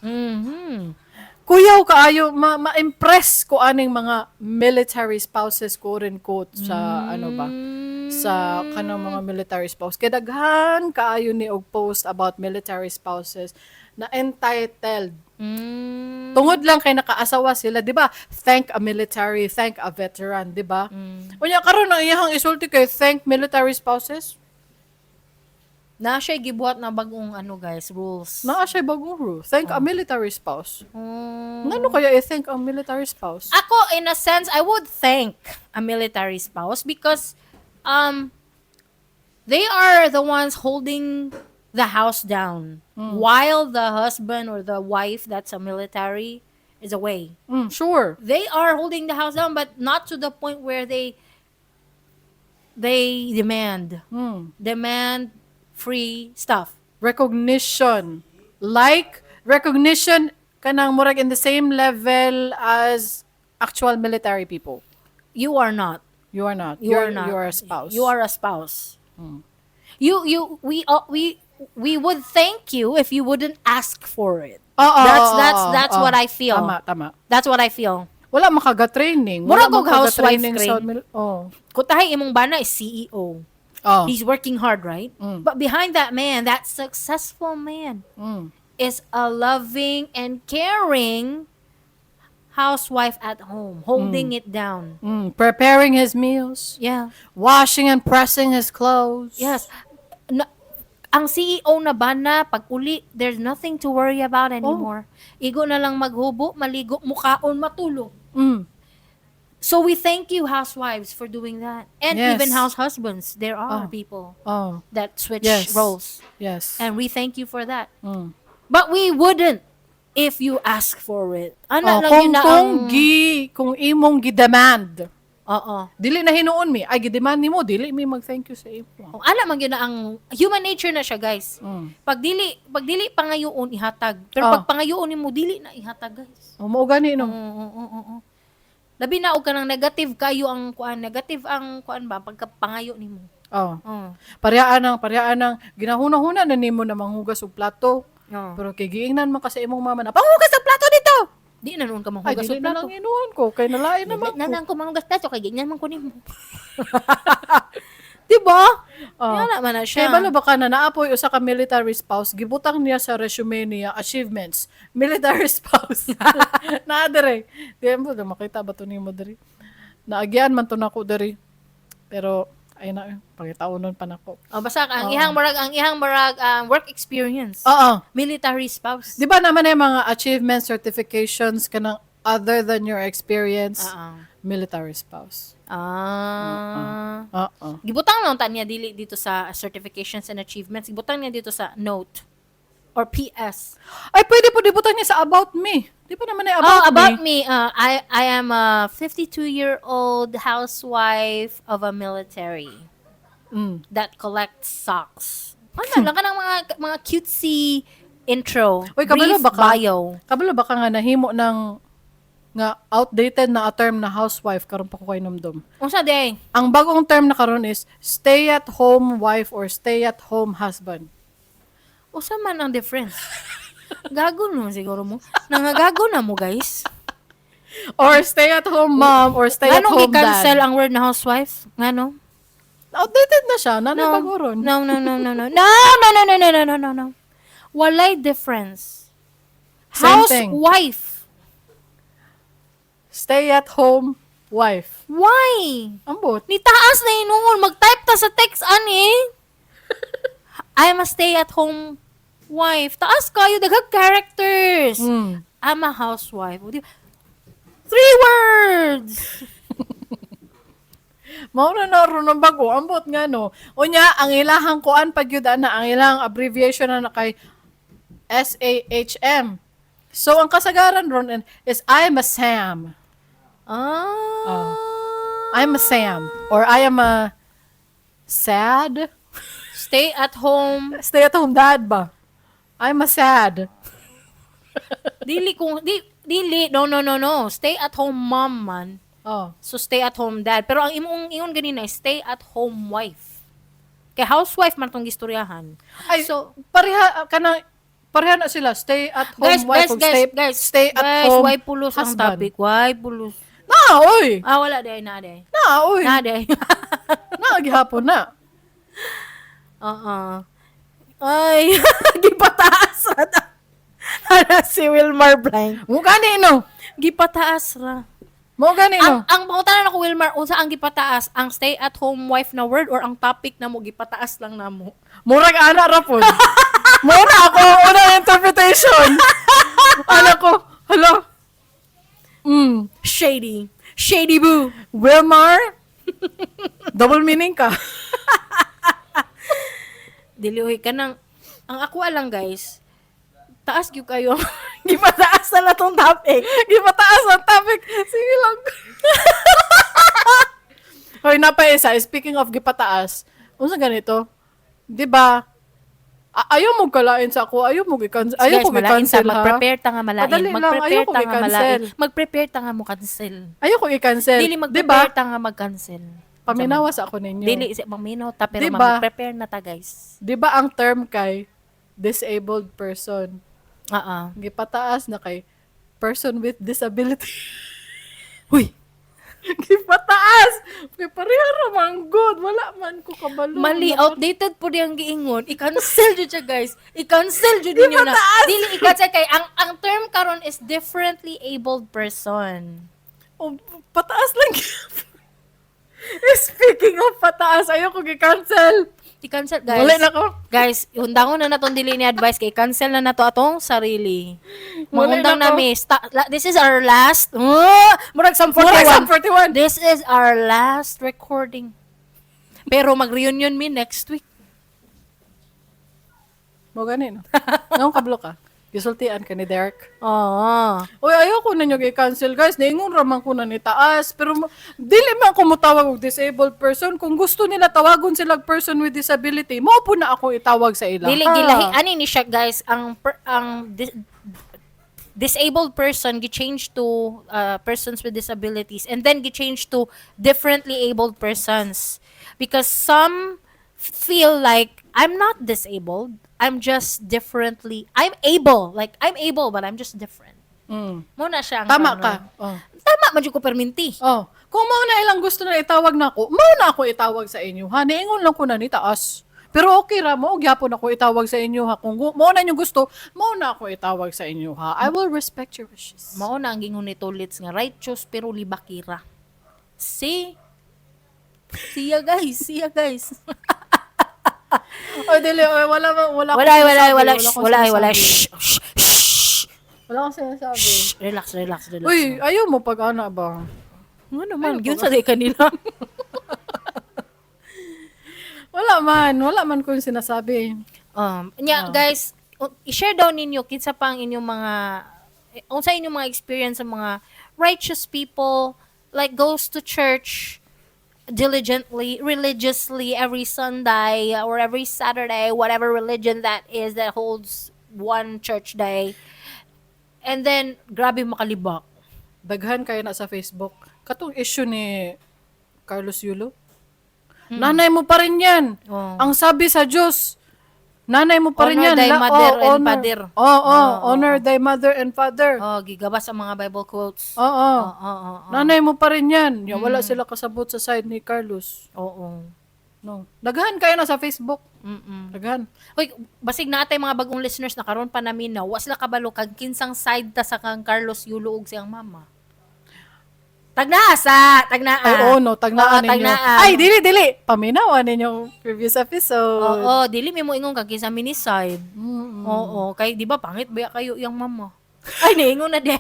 Kuyaw kaayo ma-impress ko aning mga military spouses ko rin quote sa ano ba sa kanang mga military spouse kay daghan kaayo ni og post about military spouses na entitled tungod lang kay nakaasawa sila, di ba? Thank a military, thank a veteran, di ba? Unya karon ang iyang isulti kay thank military spouses. Na siya gibuhat na bagong guys, rules. Naa siya bagong rule. Thank a military spouse. Ngano kaya i-thank ang military spouse? Ako, in a sense, I would thank a military spouse because they are the ones holding the house down while the husband or the wife that's a military is away. Sure. They are holding the house down, but not to the point where they demand free stuff. Recognition. Like, recognition kanang murag in the same level as actual military people. You are not. You are not. You are not. You're a spouse. You are a spouse. We would thank you if you wouldn't ask for it. Oo, That's what I feel. Tama. That's what I feel. Wala makaga-training. Murag og makaga-training housewife, Kutahay imong bana is CEO. Oh. He's working hard, right? Mm. But behind that man, that successful man, is a loving and caring housewife at home, holding it down. Preparing his meals. Yeah. Washing and pressing his clothes. Yes. Ang CEO na bana, pag uli, there's nothing to worry about anymore. Igo na lang maghubo, maligo, mukaon, matulog. So we thank you, housewives, for doing that. And Yes. even house husbands. There are people that switch Yes. roles. Yes. And we thank you for that. But we wouldn't if you ask for it. Ano lang yun na kung imong gidemand. Oo. Dili na hinuon mi. Ay, gidemand nimo, dili mi mag-thank you sa imo. Kung ala man yun na ang human nature na siya, guys. Pag dili pangayoon ihatag. Pero pag pangayoon nimo dili na ihatag, guys. Mao gani no. Oo. Labi na og kanang negative kayo ang kuan, negative ang kuan ba pagkapangayo nimo. Parehaan ng ginahuna-huna na nimo na manghugas og plato. Pero kay giingnan man kasi imong mama na panghugas og plato dito. Di na noon ka Ay, manghugas dili og na plato. lang inuhan ko kay nalain naman ko. Nanang ko manghugas plato kay ganyan man ko nimo. Diba? Yan naman na Kaya siya. balo baka na naapoy usa ka military spouse, gibutang niya sa resume niya achievements. Military spouse. Naadere. Di mo na makita ba to nimo diri? Naagyan man to nako diri. Pero ay na pangitaunon pa nako. Basta ang ihang marag work experience. Oo. Military spouse. Di ba naman yung mga achievement certifications kanang other than your experience? Military spouse. Gibutang lang ta niya dili dito sa certifications and achievements. Gibutang niya dito sa note or PS. Ay, pwede po dibutan niya sa about me. Di ba naman yung about me? I am a 52-year-old housewife of a military that collects socks. Ano lang ka ng mga cutesy intro. Uy, kabalo brief baka, bio. kabalo baka nga nahimo ng nga outdated na a term na housewife karon pa ko kay numdum. Unsa day? Ang bagong term na karon is stay-at-home wife or stay-at-home husband. Usa man ang difference? Gago no siguro mo. Nangagago na mo, guys. Or stay-at-home mom or Anong stay-at-home i-cancel dad. ang word na housewife? Ngano? Outdated na siya, nanay baguron. No. No. Walay difference. Same thing. Housewife. Stay-at-home wife. Why? Ambot. Ni taas na inuon. Mag-type ta sa text, ani. I am a stay-at-home wife. Taas kayo, daghang characters. I'm a housewife. 3 words. Mao na naroon ng bago. Ambot nga no. Unya, ang ilahang kuan pa gyud na ang ilahang abbreviation na kay SAHM. So, ang kasagaran ron is I'm a Sam. I'm a Sam. Or I am a sad. Stay-at-home. Stay-at-home dad ba? I'm a sad. Dili. No. Stay-at-home mom man. So, stay-at-home dad. Pero ang ingon ganina is stay-at-home wife. Kay housewife man tong gistoryahan. Ay, So, pareha na sila. Stay-at-home wife or guys, stay-at-home why pulos ang husband. topic? Why pulos? Na, oy! Wala day, na day. Na, oy! Na day. Na, gihapon na. Ay, gipataas ra ta. Ana si Wilmar Blank. Mo gani no. Gipataas ra. Mo gani no. Ang pangutanan ako Wilmar, unsa ang gipataas? Ang stay-at-home wife na word or ang topic na mo gipataas lang namo? Murag ana ra pod. Mura ako unang interpretation. Ano ko? Hala. Shady. Shady boo. Wilmar. Double meaning ka. Dilihoy ka nang ang ako alang guys. Taas gyud kayo. Gipataas na tong topic. Gipataas ang topic. Sige lang. Hoy, napaisa. Speaking of gipataas, unsa ganito? 'Di ba? Ayaw mo kalain sa ako, ayaw mo Guys, ayaw ko malain ta, i-cancel ha. mag-prepare ta nga malain. Madali lang, Mag-prepare ayoko ta nga i-cancel. malain. Mag-prepare ta nga mo cancel. Ayaw ko i-cancel. Dili Diba? mag-prepare ta nga mag-cancel. Paminawa sa ako ninyo. Dili si maminaw ta pero Diba? mag-prepare na ta, guys. Di ba ang term kay disabled person? Gipataas na kay person with disability. Huy, Gipataas! Kay pareha ramang good. Wala man ko kabalo. mali, outdated po diyang giingon. I-cancel jud siya, guys. I-cancel jud ninyo na. Dili i-cancel kay ang term karon is differently abled person. Oh, pataas lang. Speaking of pataas, ayaw ko gi-cancel. I-cancel, guys. Wala na ko. Guys, hundangon na natong Dili Ni Advice kay cancel na nato atong sarili. Wala Mangundang na ko. nami. This is our last. Murag Sam 41. Murag Sam 41. This is our last recording. Pero mag-reunion me next week. Mo ganin. Ngong kablo ka. Gisultian ka ni Derek. Oo. Uy, ayaw ko na nyo i-cancel, guys. Naingon raman ko na ni taas. Pero dili man ako mutawag og disabled person. Kung gusto nila tawagon sila person with disability, mao po na ako itawag sa ila. Dili gilahi ani ni siya, guys, ang disabled person gi-change to persons with disabilities, and then gi-change to differently abled persons, because some feel like I'm not disabled, I'm able but I'm just different. Muna siya ang Tama ano. ka. Oh. Tama man jud ko perminti. Oh. Kung mao na ilang gusto na itawag na ako, mao na ako itawag sa inyo. Ha, niingon lang ko na ni taas. Pero okay ra mo, gyapon ako itawag sa inyo ha. Kung mao na yung gusto, mao na ako itawag sa inyo ha. I will respect your wishes. Mao na ang gingon ni Tolits nga righteous pero libakira. Siya guys. Oy, dili, oy, wala akong Wala. sinasabi. Shh. Wala akong sinasabi. Relax. Uy, ayaw mo pag-ana ba? Ano naman, yun sa kanila. Wala man ko yung sinasabi. Guys, i-share daw ninyo kinsa pa ang inyong mga unsa inyong mga experience sa mga righteous people like goes to church diligently, religiously every Sunday or every Saturday, whatever religion that is that holds one church day. And then grabe makalibak. Daghan kayo na sa Facebook. Katong issue ni Carlos Yulo. Nanay mo pa rin yan. Oh. Ang sabi sa Diyos, nanay mo pa rin Honor yan. thy mother and father. Honor thy mother and father. Gigabas ang mga Bible quotes. Oo. Nanay mo pa rin yan. Wala sila kasabot sa side ni Carlos. Oo. No. Daghan kayo na sa Facebook. Daghan. Hoy, basig na atay mga bagong listeners na karon pa namin na wasla kabalo kag kinsang side ta sa kang Carlos Yulo ug siyang mama. Tagnaa. Ay, no. Tagnaan ninyo. tagnaan. Ay, dili. Paminawan ninyong previous episode. Oo, dili mi mo ingon kag kinsa mini side. Oo, kay di ba pangit ba kayo yang mama? Ay, niingon na di.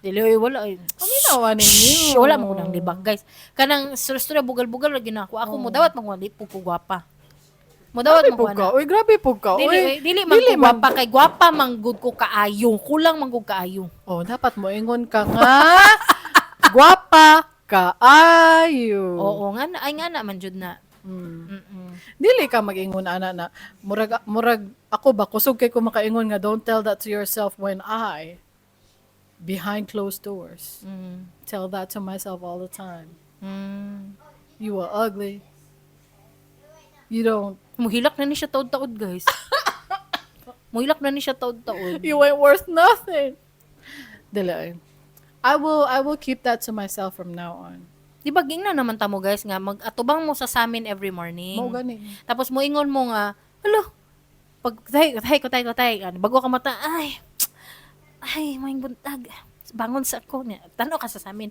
Dili wala. Paminawan ninyo. Wala mo ko nang libag, guys. Kanang surusura bugal-bugal lagi na ako. Ako mo dawat magwali po ko gwapa. Mo dawat Grabe mo po ka. Uy, grabe po ka. Dili man ko gwapa kay gwapa manggud ko kaayo. Kulang manggud kaayo. Oh, dapat mo ingon ka nga. Gwapa kaayo. Oo nga na, ay nga na man jud na. Dili ka mag-ingon ana na murag ako ba kusog kay ko makaingon nga don't tell that to yourself when I behind closed doors. Tell that to myself all the time. You are ugly. You don't. Muhilak na ni siya taod-taod, guys. Muhilak na ni siya taod-taod. You ain't worth nothing. Dili. I will keep that to myself from now on. Di ba ging na naman tamo, guys, nga mag-atubang mo sa samin every morning. Mo gani. Tapos mo ingon mo nga, alo, pag tay, bago ka mata, ay, maing buntag. Bangon sa ako niya. Tanaw ka sa samin.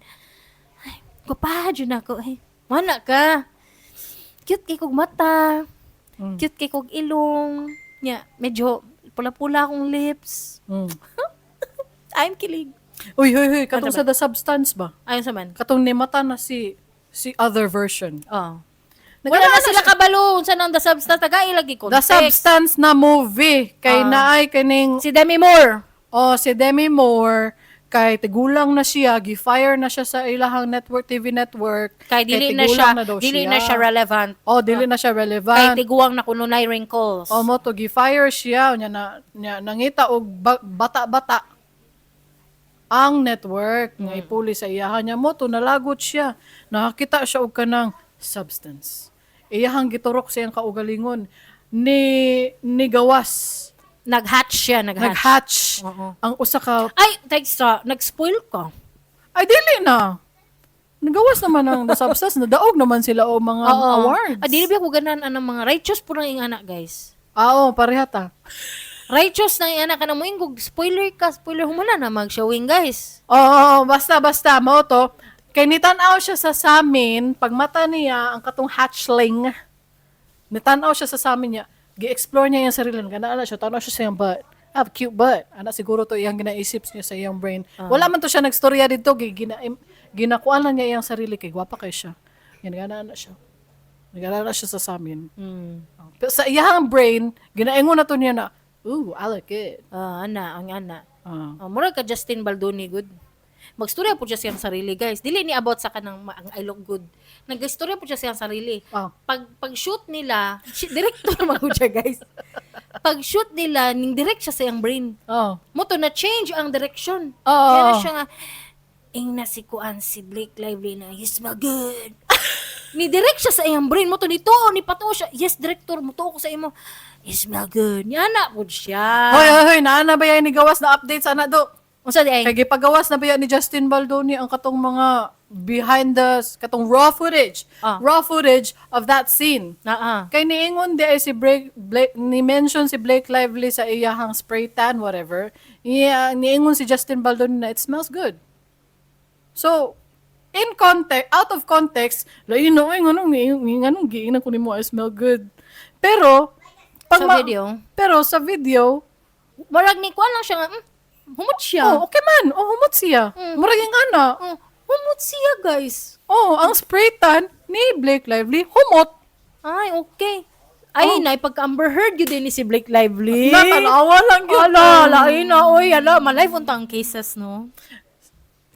Ay, gupahan ako. Ay, mana ka. Cute kay kog mata. Cute kay kog ilong. Nya, medyo pula-pula akong lips. I'm kilig. Uy, katong sa The Substance ba? Ayun sa man. Katong ni mata na si other version. Oh. Wala na sila kabalo. Unsa nang The Substance? Taga-ilagi ko. The Substance na movie kay naay kaning Si Demi Moore. si Demi Moore kay tigulang na siya, gi-fire na siya sa ilahang network, TV network. Kay dili na tigulang siya, daw dili na siya relevant. Dili na siya Kay relevant. tiguang na kuno nay wrinkles. Mo to gi-fire siya nya nangita og bata-bata ang network nga ipuli sa iyahan niya mo to nalagot siya. Nakakita siya og kanang substance. Iyahang giturok siyang kaugalingon ni gawas. Nag-hatch siya, Nag-hatch. Oo. Ang usa ka Ay, textra, nag-spoil ka. ay dili na. Nagawas naman ang the substance, nadaog naman sila o mga awards. Dili ba ko ganan anang mga righteous po ng ingana, guys. Oo, pareha ta. Righteous na ingana ka na mo ingog spoiler humana na mag-showing, guys. Oo, basta mo to. Kay nitanaw siya sa samin, pag mata niya ang katong hatchling. Nitanaw siya sa samin niya. Gi-explore niya yung sarili niya. Ganaan siya, tanaw siya sa iyang butt. I have a cute butt. Ana siguro to iyang ginaisip niya sa iyang brain. Wala man to siya nagstorya dito, ginakuan lang niya iyang sarili kay gwapa kay siya. Ganaan na siya. Ganaan na siya sa samin. Pero sa iyang brain, ginaingon na to niya na, ooh, I like it. Ang ana. Mura ka Justin Baldoni, good. Magstorya po siya siyang sarili, guys. Dili ni about sa kanang ang I look good. Nag-istorya po siya siyang sarili. Pag-shoot nila, director naman po siya, guys. Pag-shoot nila, ning direct siya sa iyang brain. Mo to na change ang direction. Kaya na siya nga, na si Kuan, si Blake Lively na, you smell good. Ni direct siya sa iyang brain mo to nito, ni pato siya. Yes, director, mo to ko sa imo. You smell good. Yana po siya. Hoy, naana ba yan ni gawas na updates ana do? Unsa di ay? Kay gipagawas na ba yan ni Justin Baldoni ang katong mga behind the katong raw footage of that scene. Kay niingon di ay si Blake ni mention si Blake Lively sa iyahang spray tan whatever. Niingon si Justin Baldoni na it smells good. So in context, out of context, lain no ay nganong giingnan ko nimo I smell good. Pero Sa video? Pero sa video, Marag ni Kuan lang siya nga, humot siya. okay man. Humot siya. Murag yung ana. Humot siya, guys. Ang spray tan ni Blake Lively, humot. Ay, okay. Ay, pagka-Amber Heard yun din ni si Blake Lively. Natanawa lang yun. Lain na, oy, malive untang cases, no?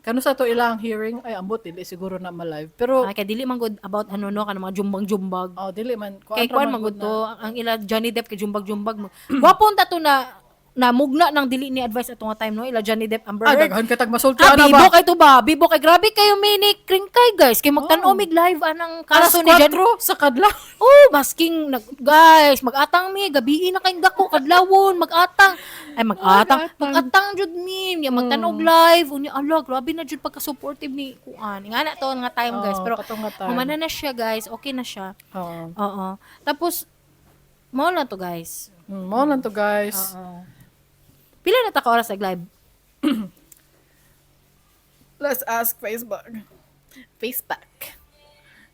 Kano sa to ilang hearing, ay ambot, dili siguro na malive. Pero, Ay, kaya dili man good about ano, no, kanang mga jumbag-jumbag. dili man. Kay Kuan man good to, ang ila Johnny Depp kay jumbag-jumbag mo. Gwapon ta to na mugna ng Dili Ni Advice atong nga time, no? Ila Johnny Depp, Amber Heard. daghan ka tag masultian na Bibo ba? kay to ba? Bibo kay grabe kayo mini kringkay, guys. Kay magtanomig live anang kaso ni Johnny. 4 sa kadlaw. Masking guys, mag-atang mi, gabi na kayong dako kadlawon, mag-atang. Ay mag-atang jud mi, niya magtanog live, unya ala, grabe na jud pagka-supportive ni Kuan. Nga na to nga time, guys, pero humana na siya, guys, okay na siya. Oo. Tapos mao na to, guys. Mao lang to, guys. Pila na ta ka oras nag-live? Let's ask Facebook.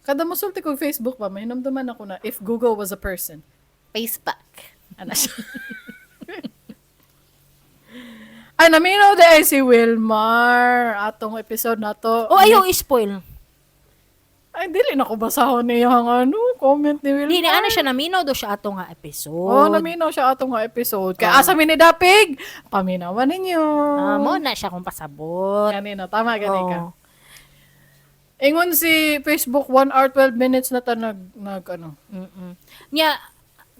Kada masulti kong Facebook pa, may hinamdaman ako na if Google was a person. Facebook. Ano siya? Ay, naminaw dahil si Wilmar. Atong episode na to. Ayaw i-spoil. Ay, dili na ko basahon niya ang comment ni Wilmar. Di na siya naminaw do siya ato nga episode. Naminaw siya atong nga episode. Kaya asa mi ni Dapig, paminawan ninyo. Mo na siya kung pasabot. Ganina, tama gani ka. Ingon si Facebook 1 hour 12 minutes na ta nag ano. Nya,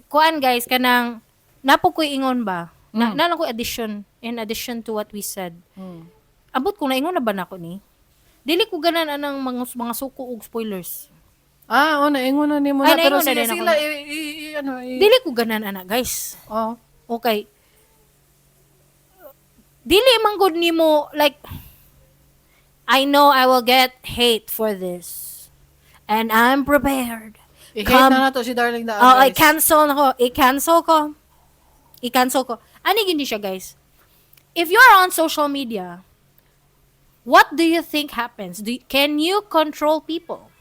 kuan guys, kanang napo ko'y ingon ba? Nalang ko in addition to what we said. Abot ko na ingon na ba nako ni? Dili ko ganan anang mga suko ug spoilers. Naingon na ni mo na. Pero naingon na sila, din Dili ko ganan ana, guys. Okay. Dili man good nimo like I know I will get hate for this. And I'm prepared. I-hate na to si Darling the Advice. I-cancel ko. Ani gindi siya, guys. If you're on social media, what do you think happens? Can you control people?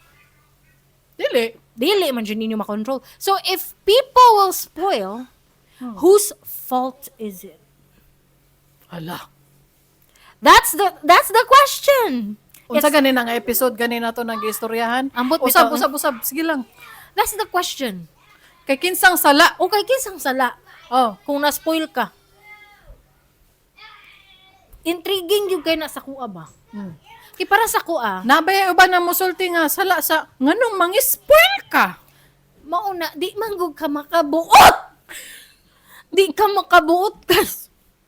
Dili man dyan ninyo makontrol. So, if people will spoil, whose fault is it? Hala. That's the question. Unsa ganina nga episode ganina to nag-istoryahan? Ambot usab. Sige lang. That's the question. Kay kinsang sala. O kay kinsang sala. Kung na-spoil ka. intriguing yung kay na sa kuha ba? Kay para sa kuha, Nabay uban na musulti nga sala sa nganong mangispoil ka. mauna, di manggug ka makabuot! Di ka makabuot, guys.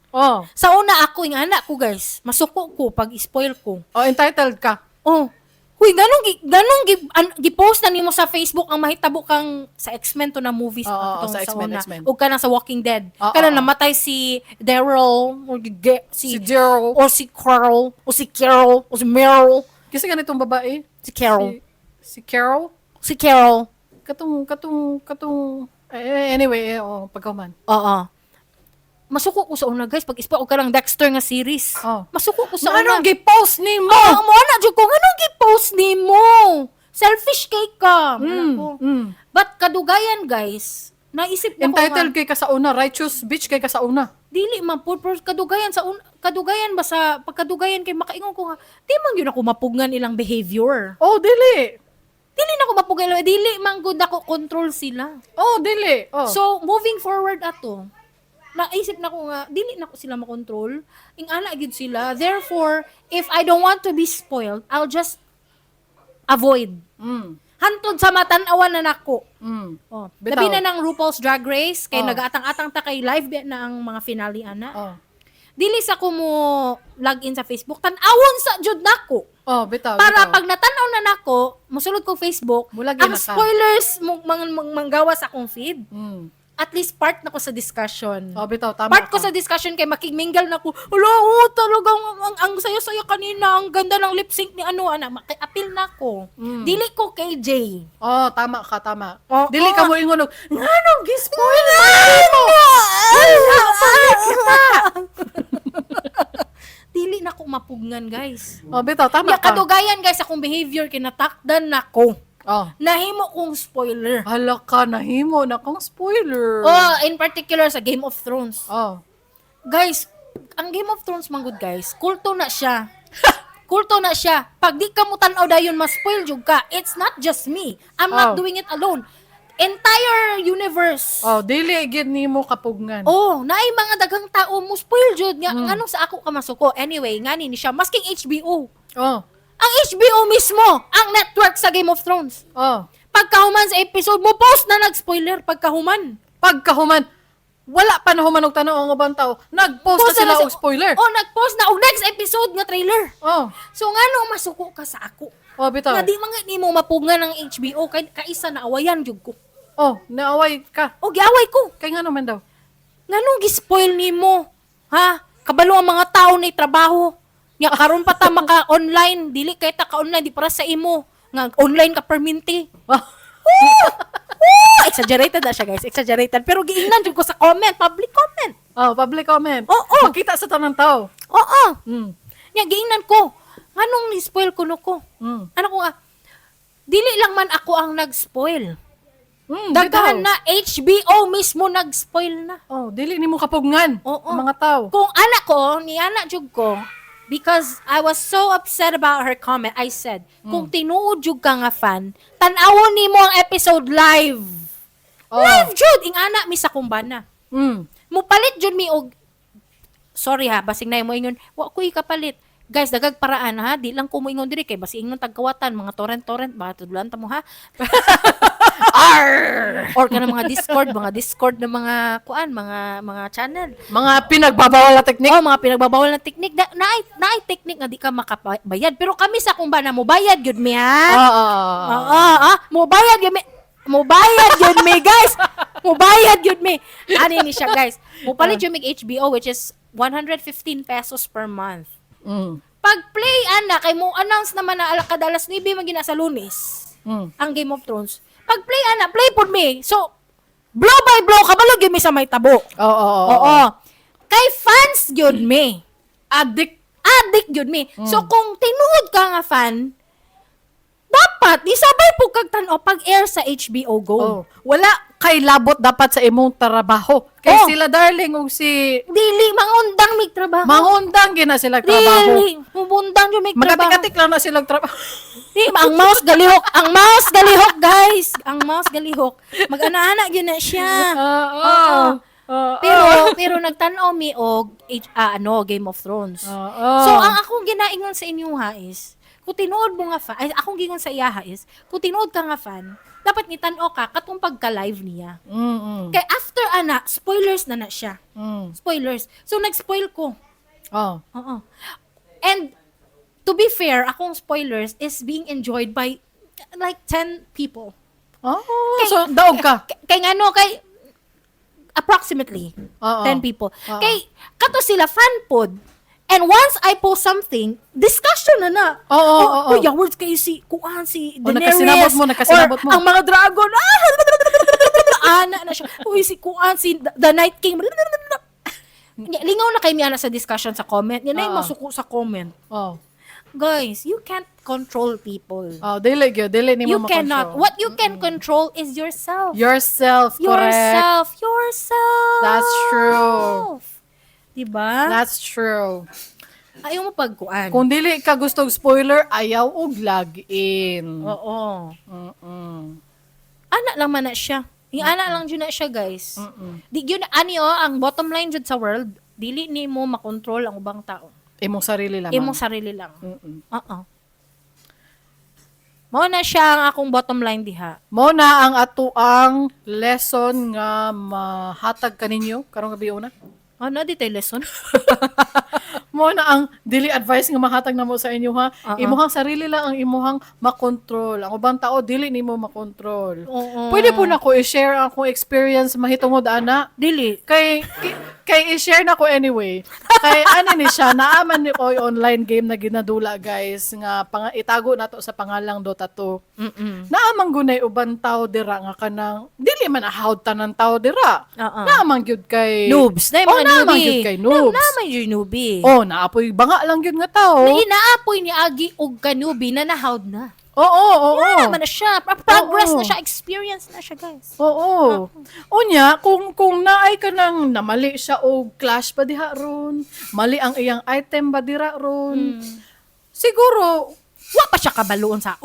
Oh, Sa una ako, yung anak ko, guys, masuko ko pag spoil ko. oh entitled ka. Oh, huy, gipost na nimo sa Facebook ang mahitabo kang sa X-Men to na movies Oo, pa sa X-Men, una. X-Men. O ka na sa Walking Dead. Oo, Kana oo. namatay si Daryl or Si Jero. or si Carl o si Carol o si Meryl. Kasi ganitong babae. Si Carol. Si Carol. Si Carol. Katong anyway, pagkaman. Oo. Masuko ko sa una, guys. Pag ispa o ka ng Dexter nga series. Oh. Masuko ko sa Anong una. gi-post ni mo? Mo na jud ko nganong gi-post nimo? Selfish kay ka. Nako. But kadugayan, guys, naisip na ko Entitled nga, kay ka sa una, righteous bitch kay ka sa una. dili man po, pero kadugayan sa kadugayan ba sa pagkadugayan kay makaingon ko nga, di man gyud ako mapugnan ilang behavior. Oh, dili. Dili na ko mapugnan, dili man gud ako control sila. Oh, dili. Oh. So, moving forward ato, naisip na ko nga, dili na ko sila makontrol. Ing ana gid sila. Therefore, if I don't want to be spoiled, I'll just avoid. Hantod sa matan-awan na nako. Oh. Bitaw. Labi na ng RuPaul's Drag Race, kay Oh. nagaatang-atang ta kay live na ang mga finale ana. Oh. Dili sa ko mo login sa Facebook, tan-awon sa jud nako. Oh, bitaw. Para bitaw. pag natanaw na nako, musulod ko Facebook, Mulagyan ang na ka. spoilers manggawa sa akong feed. At least part na ko sa discussion. Oh, bitaw, tama Part ko ka. sa discussion kay makigmingle na ko. Hala, talagang ang saya-saya kanina, ang ganda ng lip sync ni ano, maki-appeal na ko. Dili ko KJ. Oh, tama ka, tama. Oo. Dili ka mo ingon og, nganong gi-spoil mo? Dili na ko mapugnan, guys. Oh, bitaw, tama Ya ka. kadugayan, guys, akong behavior kinatakdan na ko. Oh. Nahimo kong spoiler. Hala ka, nahimo na kong spoiler. Oh, in particular sa Game of Thrones. Oh. Guys, ang Game of Thrones man good, guys, kulto na siya. Kulto na siya. Pag di ka mo tanaw dayon, ma-spoil jud ka. It's not just me. I'm Oh. not doing it alone. Entire universe. Oh, dili gid nimo kapugnan. Oh, naay mga daghang tao mo spoil jud nga nganong sa ako ka masuko. Anyway, ngani ni siya masking HBO. Oh. Ang HBO mismo ang network sa Game of Thrones. Oh. Pagkahuman sa episode mo, post na nag-spoiler pagkahuman. Pagkahuman, wala pa na human og tanaw ang ubang tao. Nag-post na sila og spoiler. Oh, nag-post na og next episode nga trailer. Oh. So ngano masuko ka sa ako? Oh, bitaw. Nga di mga ni mo mapugnan ng HBO kay kaisa na awayan jud ko. Oh, naaway ka. O giaway ko. Kay nga naman daw. Nganong gi-spoil nimo? Ha? Kabalo ang mga tao na trabaho. Nga karon pa ta maka online, dili kay ta ka online di para sa imo. Nga online ka perminti. Exaggerated na siya, guys. Exaggerated. Pero giingnan jud ko sa comment, public comment. Oh, public comment. Oo. Makita sa tanang tao. Oo. Mm. Nga giingnan ko. Nganong ni-spoil ko no ko? Ano ko nga? Dili lang man ako ang nag-spoil. Daghan bitaw. na HBO mismo nag-spoil na. Oh, dili nimo kapugnan. Oo. Ang mga tao. Kung anak ko, ni anak jud ko, because I was so upset about her comment, I said, kung tinuod jud ka nga fan, tan-awon nimo ang episode live. Oh. Live jud ing anak mi sa kumbana. Mm. Mupalit jud mi og sorry ha, basing na mo ingon, wa ko ikapalit. Guys, dagag paraan ha, di lang ko mo ingon diri kay basi ingon tagkawatan, mga torrent ba tudlan ta mo ha. Or kana mga Discord ng mga kuan, mga channel. Mga pinagbabawal na teknik. Oh, mga pinagbabawal na teknik. Naay teknik nga di ka makabayad. Pero kami sa kumbana mo bayad gyud mi ha. Oo, mo bayad gyud mi. Mo bayad gyud mi, guys. Mo bayad gyud mi. Ani ni siya, guys. Mo palit gyud mig HBO which is 115 pesos per month. Pag play ana kay mo announce naman na kada alas 9 magina sa Lunes. Ang Game of Thrones. Pag play ana, play pod me. So blow by blow kabalo gyud mi sa may tabo. Oo. Kay fans gyud mi. Addict gyud mi. So kung tinuod ka nga fan, dapat isabay po kag tan-o pag air sa HBO Go. Oh. Wala kay labot dapat sa imong trabaho. Kay Oh. sila darling og si Dili mangundang mig trabaho. mangundang gina sila trabaho. Dili mangundang jud mig trabaho. Magkatik-katik lang na sila trabaho. Di, ang mouse galihok. Ang mouse galihok, guys. Ang mouse galihok. Mag-ana-ana gyud na siya. Oo. Pero pero nagtan-aw mi og Game of Thrones. Oo. So ang akong ginaingon sa inyo ha is, kung tinuod mo nga fan, ay akong gingon sa iya ha is, kung tinuod ka nga fan, dapat nitan-aw ka katong pagka-live niya. Kay after spoilers na siya. Spoilers. So nag-spoil ko. Oh. Oo. And to be fair, akong spoilers is being enjoyed by like 10 people. Oh, so daog ka. Kay approximately Oo. 10 people. Oo. Kay kato sila fan pod. And once I post something, discussion na. Oo. Kuya, words kayo si nagkasinabot Daenerys. mo. Ang mga dragon. Na siya. Uy, si Kuan, si The Night King. Lingaw na kayo niya sa discussion sa comment. Yan na yung masuko sa comment. Oh. Guys, you can't control people. Oh, dili ni You mo cannot. makontrol. What you can control is yourself. Yourself, correct. Yourself. That's true. Diba? That's true. Ayaw mo pagkuan. Kung dili ka gustong spoiler, ayaw og login. Oo. Mm-mm. Anak lang man na siya. Yung anak lang dyan na siya, guys. Di yun, ang bottom line dyan sa world, dili ni mo makontrol ang ubang tao. Imong sarili lang. Imong sarili lang. Mm-mm. Oo. Mao na siya ang akong bottom line diha. Mo na ang atuang lesson nga mahatag kaninyo karong gabi una. Ano di tayo lesson? Mo na ang dili advice nga mahatag namo sa inyo ha. Imuhang sarili lang ang imuhang makontrol. Ang ubang tao dili nimo makontrol. Oo. Pwede po na ko i-share ang akong experience mahitungod ana. Dili. Kay i-share na ko anyway. Kay ano ni siya, naaman ni ko online game na ginadula guys nga itago nato sa pangalang Dota 2. Naamang gunay uban tao dira nga kanang dili man ahawd tanan tao dira. Naamang gyud kay Noobs. Na mga naamang newbie. gyud kay noobs. Naamang yung newbie. Oh, naapoy banga lang gyud nga tao. Na inaapoy ni Agi og kanubi na nahawd na. Oo. Wala naman na siya. Progress Oo. na siya. Experience na siya, guys. Oo. Unya, kung naay ka nang namali siya o clash pa diha ron, mali ang iyang item ba dira ron, siguro, Wa pa siya kabaloon sa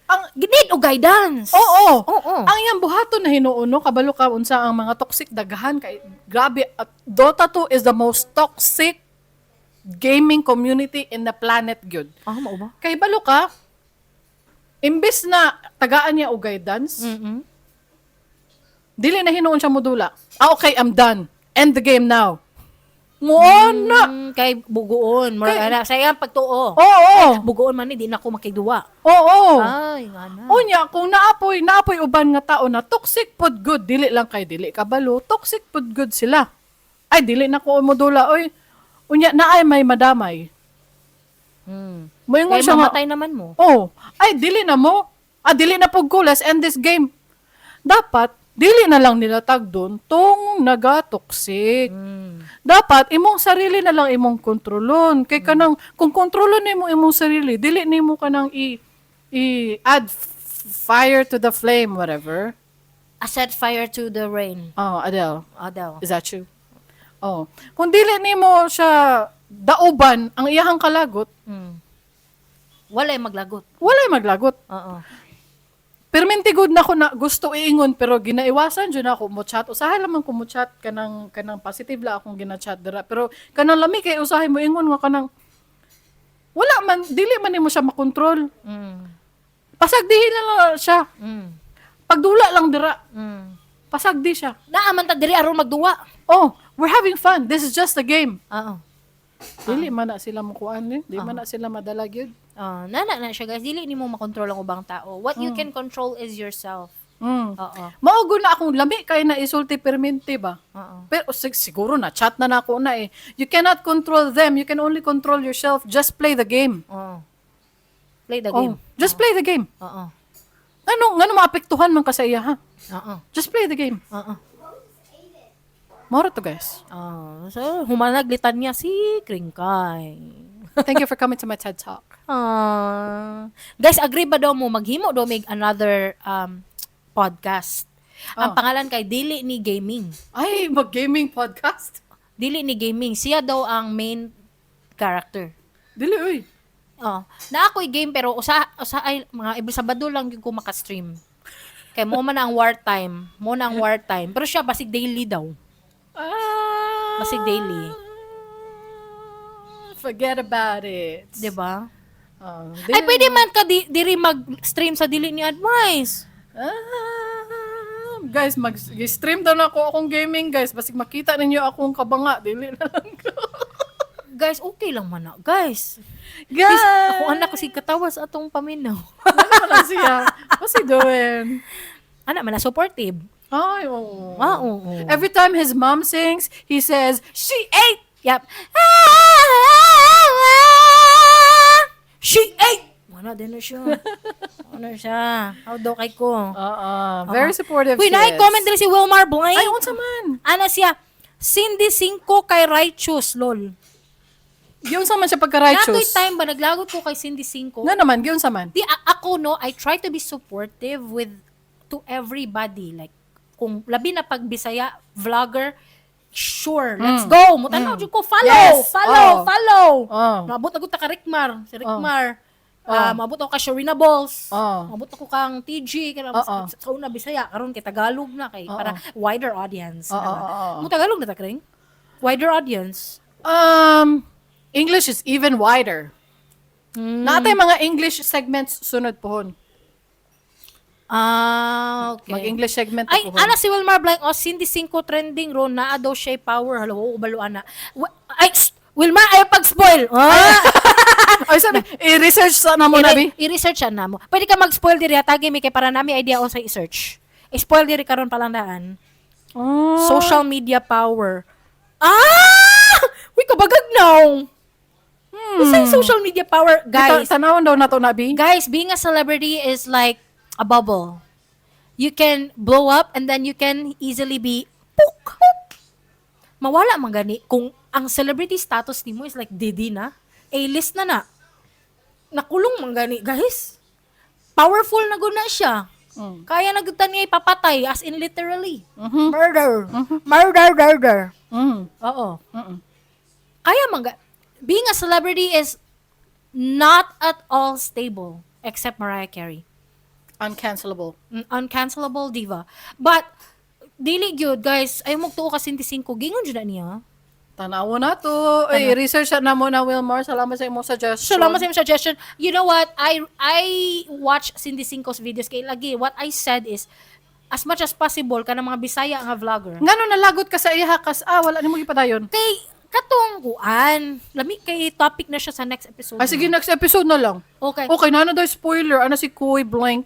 ang Ginid o guidance. Oo. Oo. Ang iyang buhaton na hinuuno, kabalo ka unsa ang mga toxic dagahan kay grabe at Dota 2 is the most toxic gaming community in the planet gyud. Mao ba? Kay balo ka imbes na tagaan niya og guidance, dili na hinuon siya modula. Okay, I'm done. End the game now. Muona. Kay bugoon. Saya pagtuo. Oo. Bugoon man di na ako makiduwa. Oo. Ay, ngana. Unya, kung naapoy uban nga tao na toxic pod good, dili lang kay dili kabalo, toxic pod good sila. Ay, dili na ko modula, oy. Unya, naay may madamay. Moingon Kaya siya nga, mamatay naman mo. oh, ay, dili na mo. Dili na po let's end this game. Dapat, dili na lang nila tag doon tong naga-toxic. Dapat, imong sarili na lang imong kontrolon. Kay kanang, kung kontrolon nimo imong sarili, dili nimo kanang i-add fire to the flame, whatever. I set fire to the rain. Oh, Adele, Daw. is that you? Oh. Kung dili nimo siya dauban ang iyahang kalagot, Walay maglagot. walay maglagot. Oo. Perminti good na ko na gusto iingon pero ginaiwasan jud ako mo chat. Usahay lamang ko mo chat kanang positive la akong gina-chat dira. Pero kanang lami kay usahay mo ingon nga kanang wala man dili man nimo siya makontrol. Pasagdihin lang siya. Pagdula lang dira. Pasagdi siya. Naaman ta diri aron magduwa. Oh, we're having fun. This is just a game. Oo. Dili man na sila makuan eh. Di man na sila madalag yun. Nana na siya, guys. Dili nimo makontrol ang ubang tao. What you can control is yourself. Oo. Maugo na akong lami kay na isulti perminti ba? Oo. Pero siguro na chat na nako na eh. You cannot control them. You can only control yourself. Just play the game. Oo. Play the game. Just play the game. Oo. Ngano maapektuhan man ka sa iya ha? Oo. Just play the game. Oo. Moro to guys. So, humanaglitan niya si Kringkay. Thank you for coming to my TED Talk. Guys, agree ba daw mo maghimo daw mig another podcast? Ang pangalan kay Dili Ni Gaming. Ay, mag-gaming podcast? Dili Ni Gaming. Siya daw ang main character. Dili, uy. Na ako'y game pero ay mga iba Sabado lang yung ko maka-stream. Kay mo man ang wartime. Pero siya basig daily daw. Basig daily. Forget about it. Diba? Oh, Ay, pwede man ka diri mag-stream sa Dili Ni Advice. Guys, mag-stream daw na ako akong gaming, guys. Basig makita ninyo akong kabanga. Dili na lang ko. Guys, okay lang man na. Guys, Guys! ako anak kasi katawa sa atong paminaw. Ano na siya? What's he doing? Anak man na supportive. Ay, oo. Oo. Every time his mom sings, he says, "She ate!" Yep. She ate! Wala din na siya. Ano siya? How daw kay ko? Very supportive Uy, sis. na-comment din si Wilmar Blank. Ay, unsa man? Ano siya? Cindy 5 kay Righteous, lol. Giyon sa man siya pagka-righteous. Natoy time ba, naglagot ko kay Cindy 5? Nga naman, giyon sa man. Di, ako, no, I try to be supportive to everybody. Like, kung labi na pag Bisaya, vlogger, sure, let's go. Mutanaw, ko, follow, Yes. follow. Oh. Maabot na ko ta ka Rickmar, si Rickmar. Oh. Maabot ako ka Sharina Balls. Oh. Maabot ako kang TG, kaya sa una Bisaya, karon kay Tagalog na kay para wider audience. Mo Tagalog na ta kring? Wider audience. English is even wider. Natay mga English segments sunod pohon. Okay. Mag-English segment Ay, pohon. ana si Wilmar Blank, Cindy 5 trending ro, naa daw siya power. Hello, ubaluan na. Ay, Wilmar, ayaw pag-spoil. Ay, sabi, i-research sa na mo nabi. I-research na mo. Pwede ka mag-spoil diri, tagi mi kay para nami idea on sa i-search. I-spoil diri karon pa lang daan. Social media power. Uy, kabagag now. What's yung social media power? Guys, Tanawon daw na to nabi. guys, being a celebrity is like a bubble. You can blow up and then you can easily be pook. Mawala man gani kung ang celebrity status nimo is like Didi na, A-list na. Nakulong man gani, guys. Powerful na guna siya. Kaya nagutan niya ipapatay as in literally. Murder. Murder. Oo. Kaya man being a celebrity is not at all stable except Mariah Carey. Uncancelable. Uncancelable diva. But dili gyud guys, ay mo tuo ka 25 gingon jud na niya. Tanawo na to. Ay, research na mo na, Wilmar. Salamat sa imong suggestion. Salamat sa imong suggestion. You know what? I watch Cindy Cinco's videos kay lagi. What I said is as much as possible kanang mga Bisaya nga vlogger. Ngano nalagot ka sa iya kas wala nimo gipadayon. Kay katong kuan, lami kay topic na siya sa next episode. Ay sige, next episode na lang. Okay. Okay, na daw spoiler. Ano si Kuy Blank?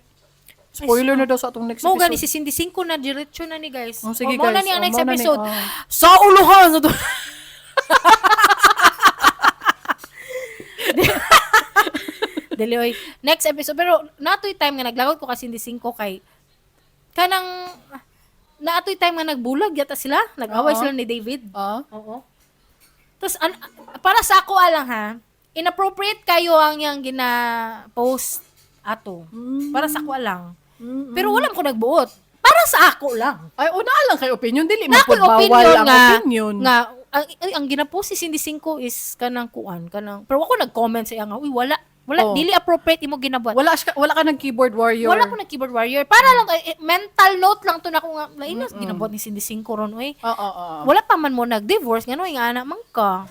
Spoiler na daw sa atong next Mo episode. gani si Cindy 5 na diretso na ni guys. Oh, sige, mo na guys. ni ang Oh, next mo na ni. episode. Oh. Sa uluhan sa to. Dili next episode pero natoy time nga naglagot ko kasi Cindy 5 kay kanang naatoy time nga nagbulag yata sila, nag-away sila ni David. Oo. Tapos para sa ako lang ha, inappropriate kayo ang yang gina-post ato. Para sa ako lang. Pero wala ko nagbuot. Para sa ako lang. Ay, una lang kay opinion. Dili Na mo po ako'y bawal ang opinion. nga ang gina-post si Cindy 5 is kanang kuan, kanang pero ako nag-comment sa iya nga, uy wala Oh. dili appropriate imo ginabuhat. Wala ka ng keyboard warrior. Wala ko na keyboard warrior. Para lang mental note lang to na ko nga lainas ginabuhat ni Cindy 5 ron oy. Wala pa man mo nag-divorce ngano nga anak man ka.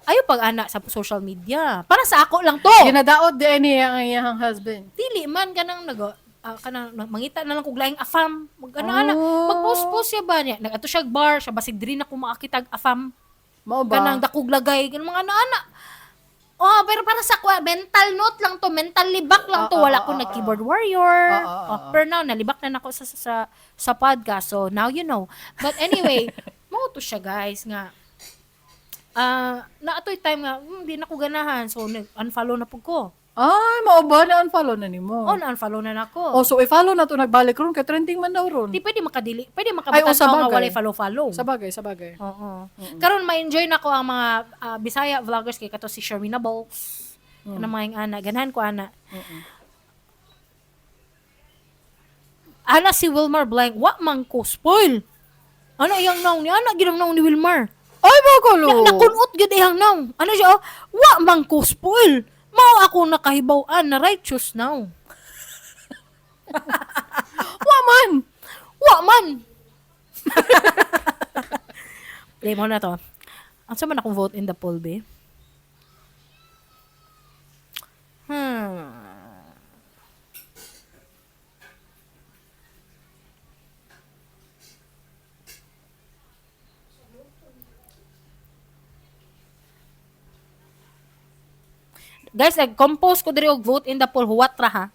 Ayo pag anak sa social media. Para sa ako lang to. Ginadaot di ni ang iyang husband. Dili man kanang kanang mangita na lang kog laing afam. Mag-ana mag-post siya ba niya. Nagato siya bar, siya basig diri na ko makakitag afam. Mao ba? Kanang dakog lagay kanang mga ana. Pero para sa mental note lang to, mental libak lang to. Wala ko nag-keyboard warrior. Pero now, nalibak na nako sa podcast. So, now you know. But anyway, mo to siya guys nga. Naatoy time nga, hindi na ko ganahan. So, unfollow na po ko. Ay, mao ba na unfollow na nimo? Na-unfollow na nako. So i-follow na to nagbalik ron kay trending man daw ron. Di pwede makadili. Pwede Ay, makabutang sa nga bagay. walay follow-follow. Sa bagay. Oo. Karon ma-enjoy na ko ang mga Bisaya vloggers kay kato si Sharina Balls. Kanang mga ana, ganahan ko ana. Ana si Wilmar Blank, wa man ko spoil. Ano iyang naong ni ana ginang naong ni Wilmar. Ay, magulo. Nakunot gyud iyang naong. Ano siya? Wa man ko spoil. Mao ako nakahibaw-an na righteous now. Wa man. Play mo na to. Ang sama na akong vote in the poll, be? Guys, compose ko diri og vote in the poll. Huwat ra ha.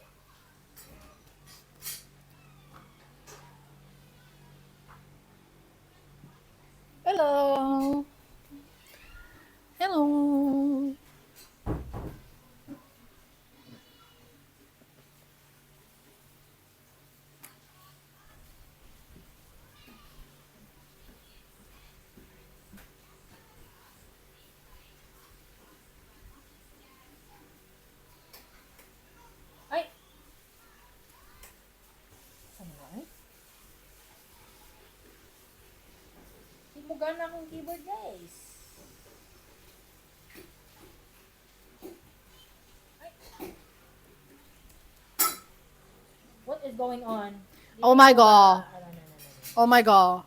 Hello. Hello. Ay. Timugan na akong keyboard, guys. What is going on? Oh my God. Oh my God.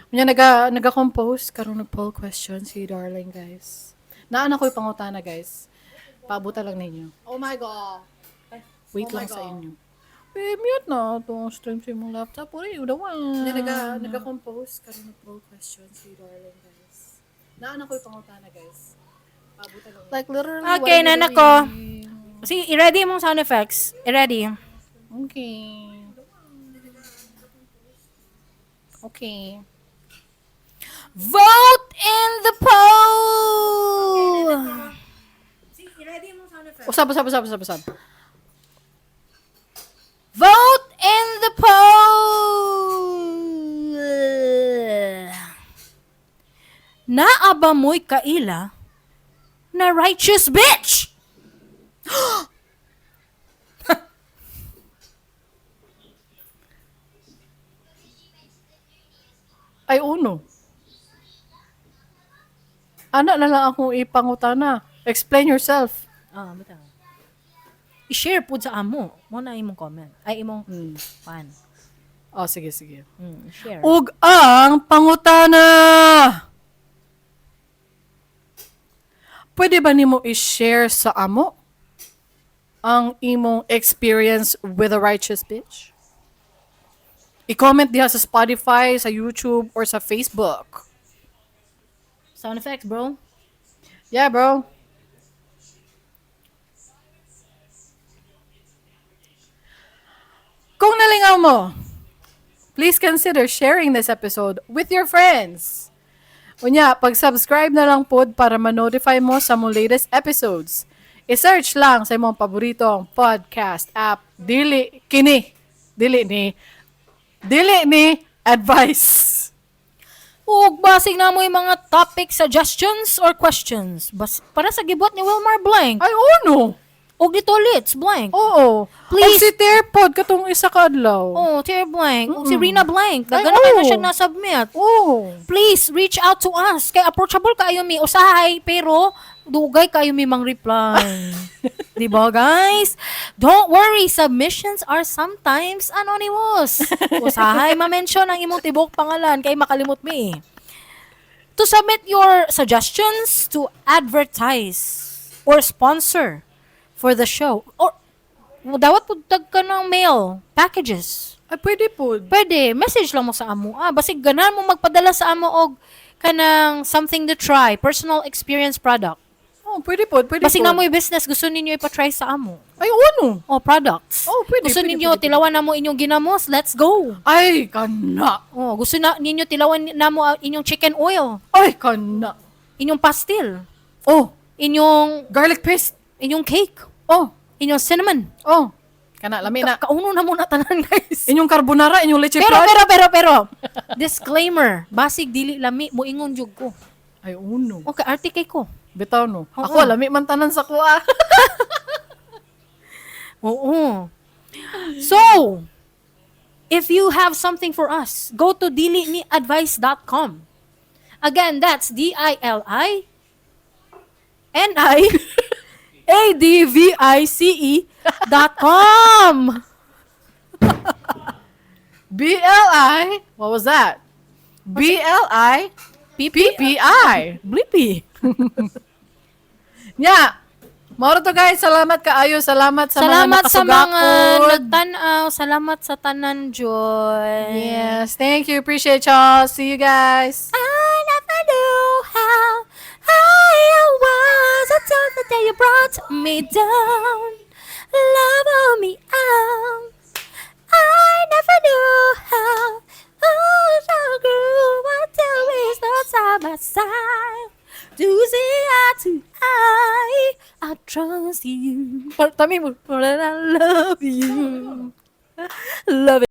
Nya naga-compose karon ng poll question si Darling, guys. Naana ko'y pangutana, guys. Paabutan lang ninyo. Oh my God. Wait lang sa inyo. Mute na itong stream sa imong laptop. Uri, udawan. Nya naga-compose karon ng poll question si Darling, guys. Naana ko'y pangutana, guys. Paabutan lang. Like literally. Okay, what are you nana ko. doing? Sige, i-ready mong sound effects. I-ready. Okay. Okay. Vote in the poll! Sige, i-ready mong sound effects. Usab. Vote in the poll! Naaba mo'y kaila na righteous bitch! Ay, uno. Ana na lang akong ipangutana. Explain yourself. Bitaw. I-share po sa amo. Mo na imong comment. Ay, imong fan. Oh, sige. Share. Ug ang pangutana. Pwede ba nimo i-share sa amo ang imong experience with a righteous bitch? I-comment diha sa Spotify, sa YouTube, or sa Facebook. Sound effects, bro. Yeah, bro. Kung nalingaw mo, please consider sharing this episode with your friends. Unya, pag-subscribe na lang pod para ma-notify mo sa mong latest episodes. I-search lang sa imong paboritong podcast app, Dili Ni Advice. Ug basig na mo yung mga topic suggestions or questions. Para sa gibot ni Wilmar Blank. Ay, uno. Ug dito Litz Blank. Oo. Please. O si Terpod katong isa ka adlaw. Oh, Tier Blank. Ug si Rina Blank. Ay, Dagana kayo na oo. siya na-submit. Oo. Please, reach out to us. Kay approachable kayo mi. Usahay, pero dugay kayo mi mang reply. Diba, guys? Don't worry, submissions are sometimes anonymous. Usahay ma-mention ang imong tibok pangalan kay makalimot mi. To submit your suggestions to advertise or sponsor for the show. Or dawat po ka ng mail packages. Ay, pwede po. Pwede, message lang mo sa amo. Basig ganahan mo magpadala sa amo og kanang something to try, personal experience product. Oh, pwede po. Basig na mo yung business, gusto ninyo ipa-try sa amo. Ay, uno. O products. Oh, pwede, Gusto pwede, ninyo pwede. tilawan na mo inyong ginamos, let's go. Ay, kana. Oh, gusto na ninyo tilawan na mo inyong chicken oil, Ay, kana. inyong pastil, Oh, inyong garlic paste. inyong cake, Oh, inyong cinnamon. oh. Kana, lami na. Kauno na muna tanan, guys. Inyong carbonara, inyong leche Pero, flan. pero, disclaimer, basig dili lami mo ingon jud ko. Ay, uno. Okay, arte kay ko. Bitaw, no. Oo. Ako, lami man tanan sa kuha. Oo. So, if you have something for us, go to diliniadvice.com. Again, that's DILINIADVICE.com. BLI. What was that? BLI. PPI. Blippi. Nya. Moro to guys, salamat kaayo, salamat sa Salamat mga sa mga nakasugakod. nagtanaw. Salamat sa tanan, Joy. Yes, thank you. Appreciate y'all. See you guys. I never knew how high I was until the day you brought me down. Love on me out. I never knew how much I grew until we stood side by side. To see eye to eye, I trust you. Tami mo. But I love you. Love it.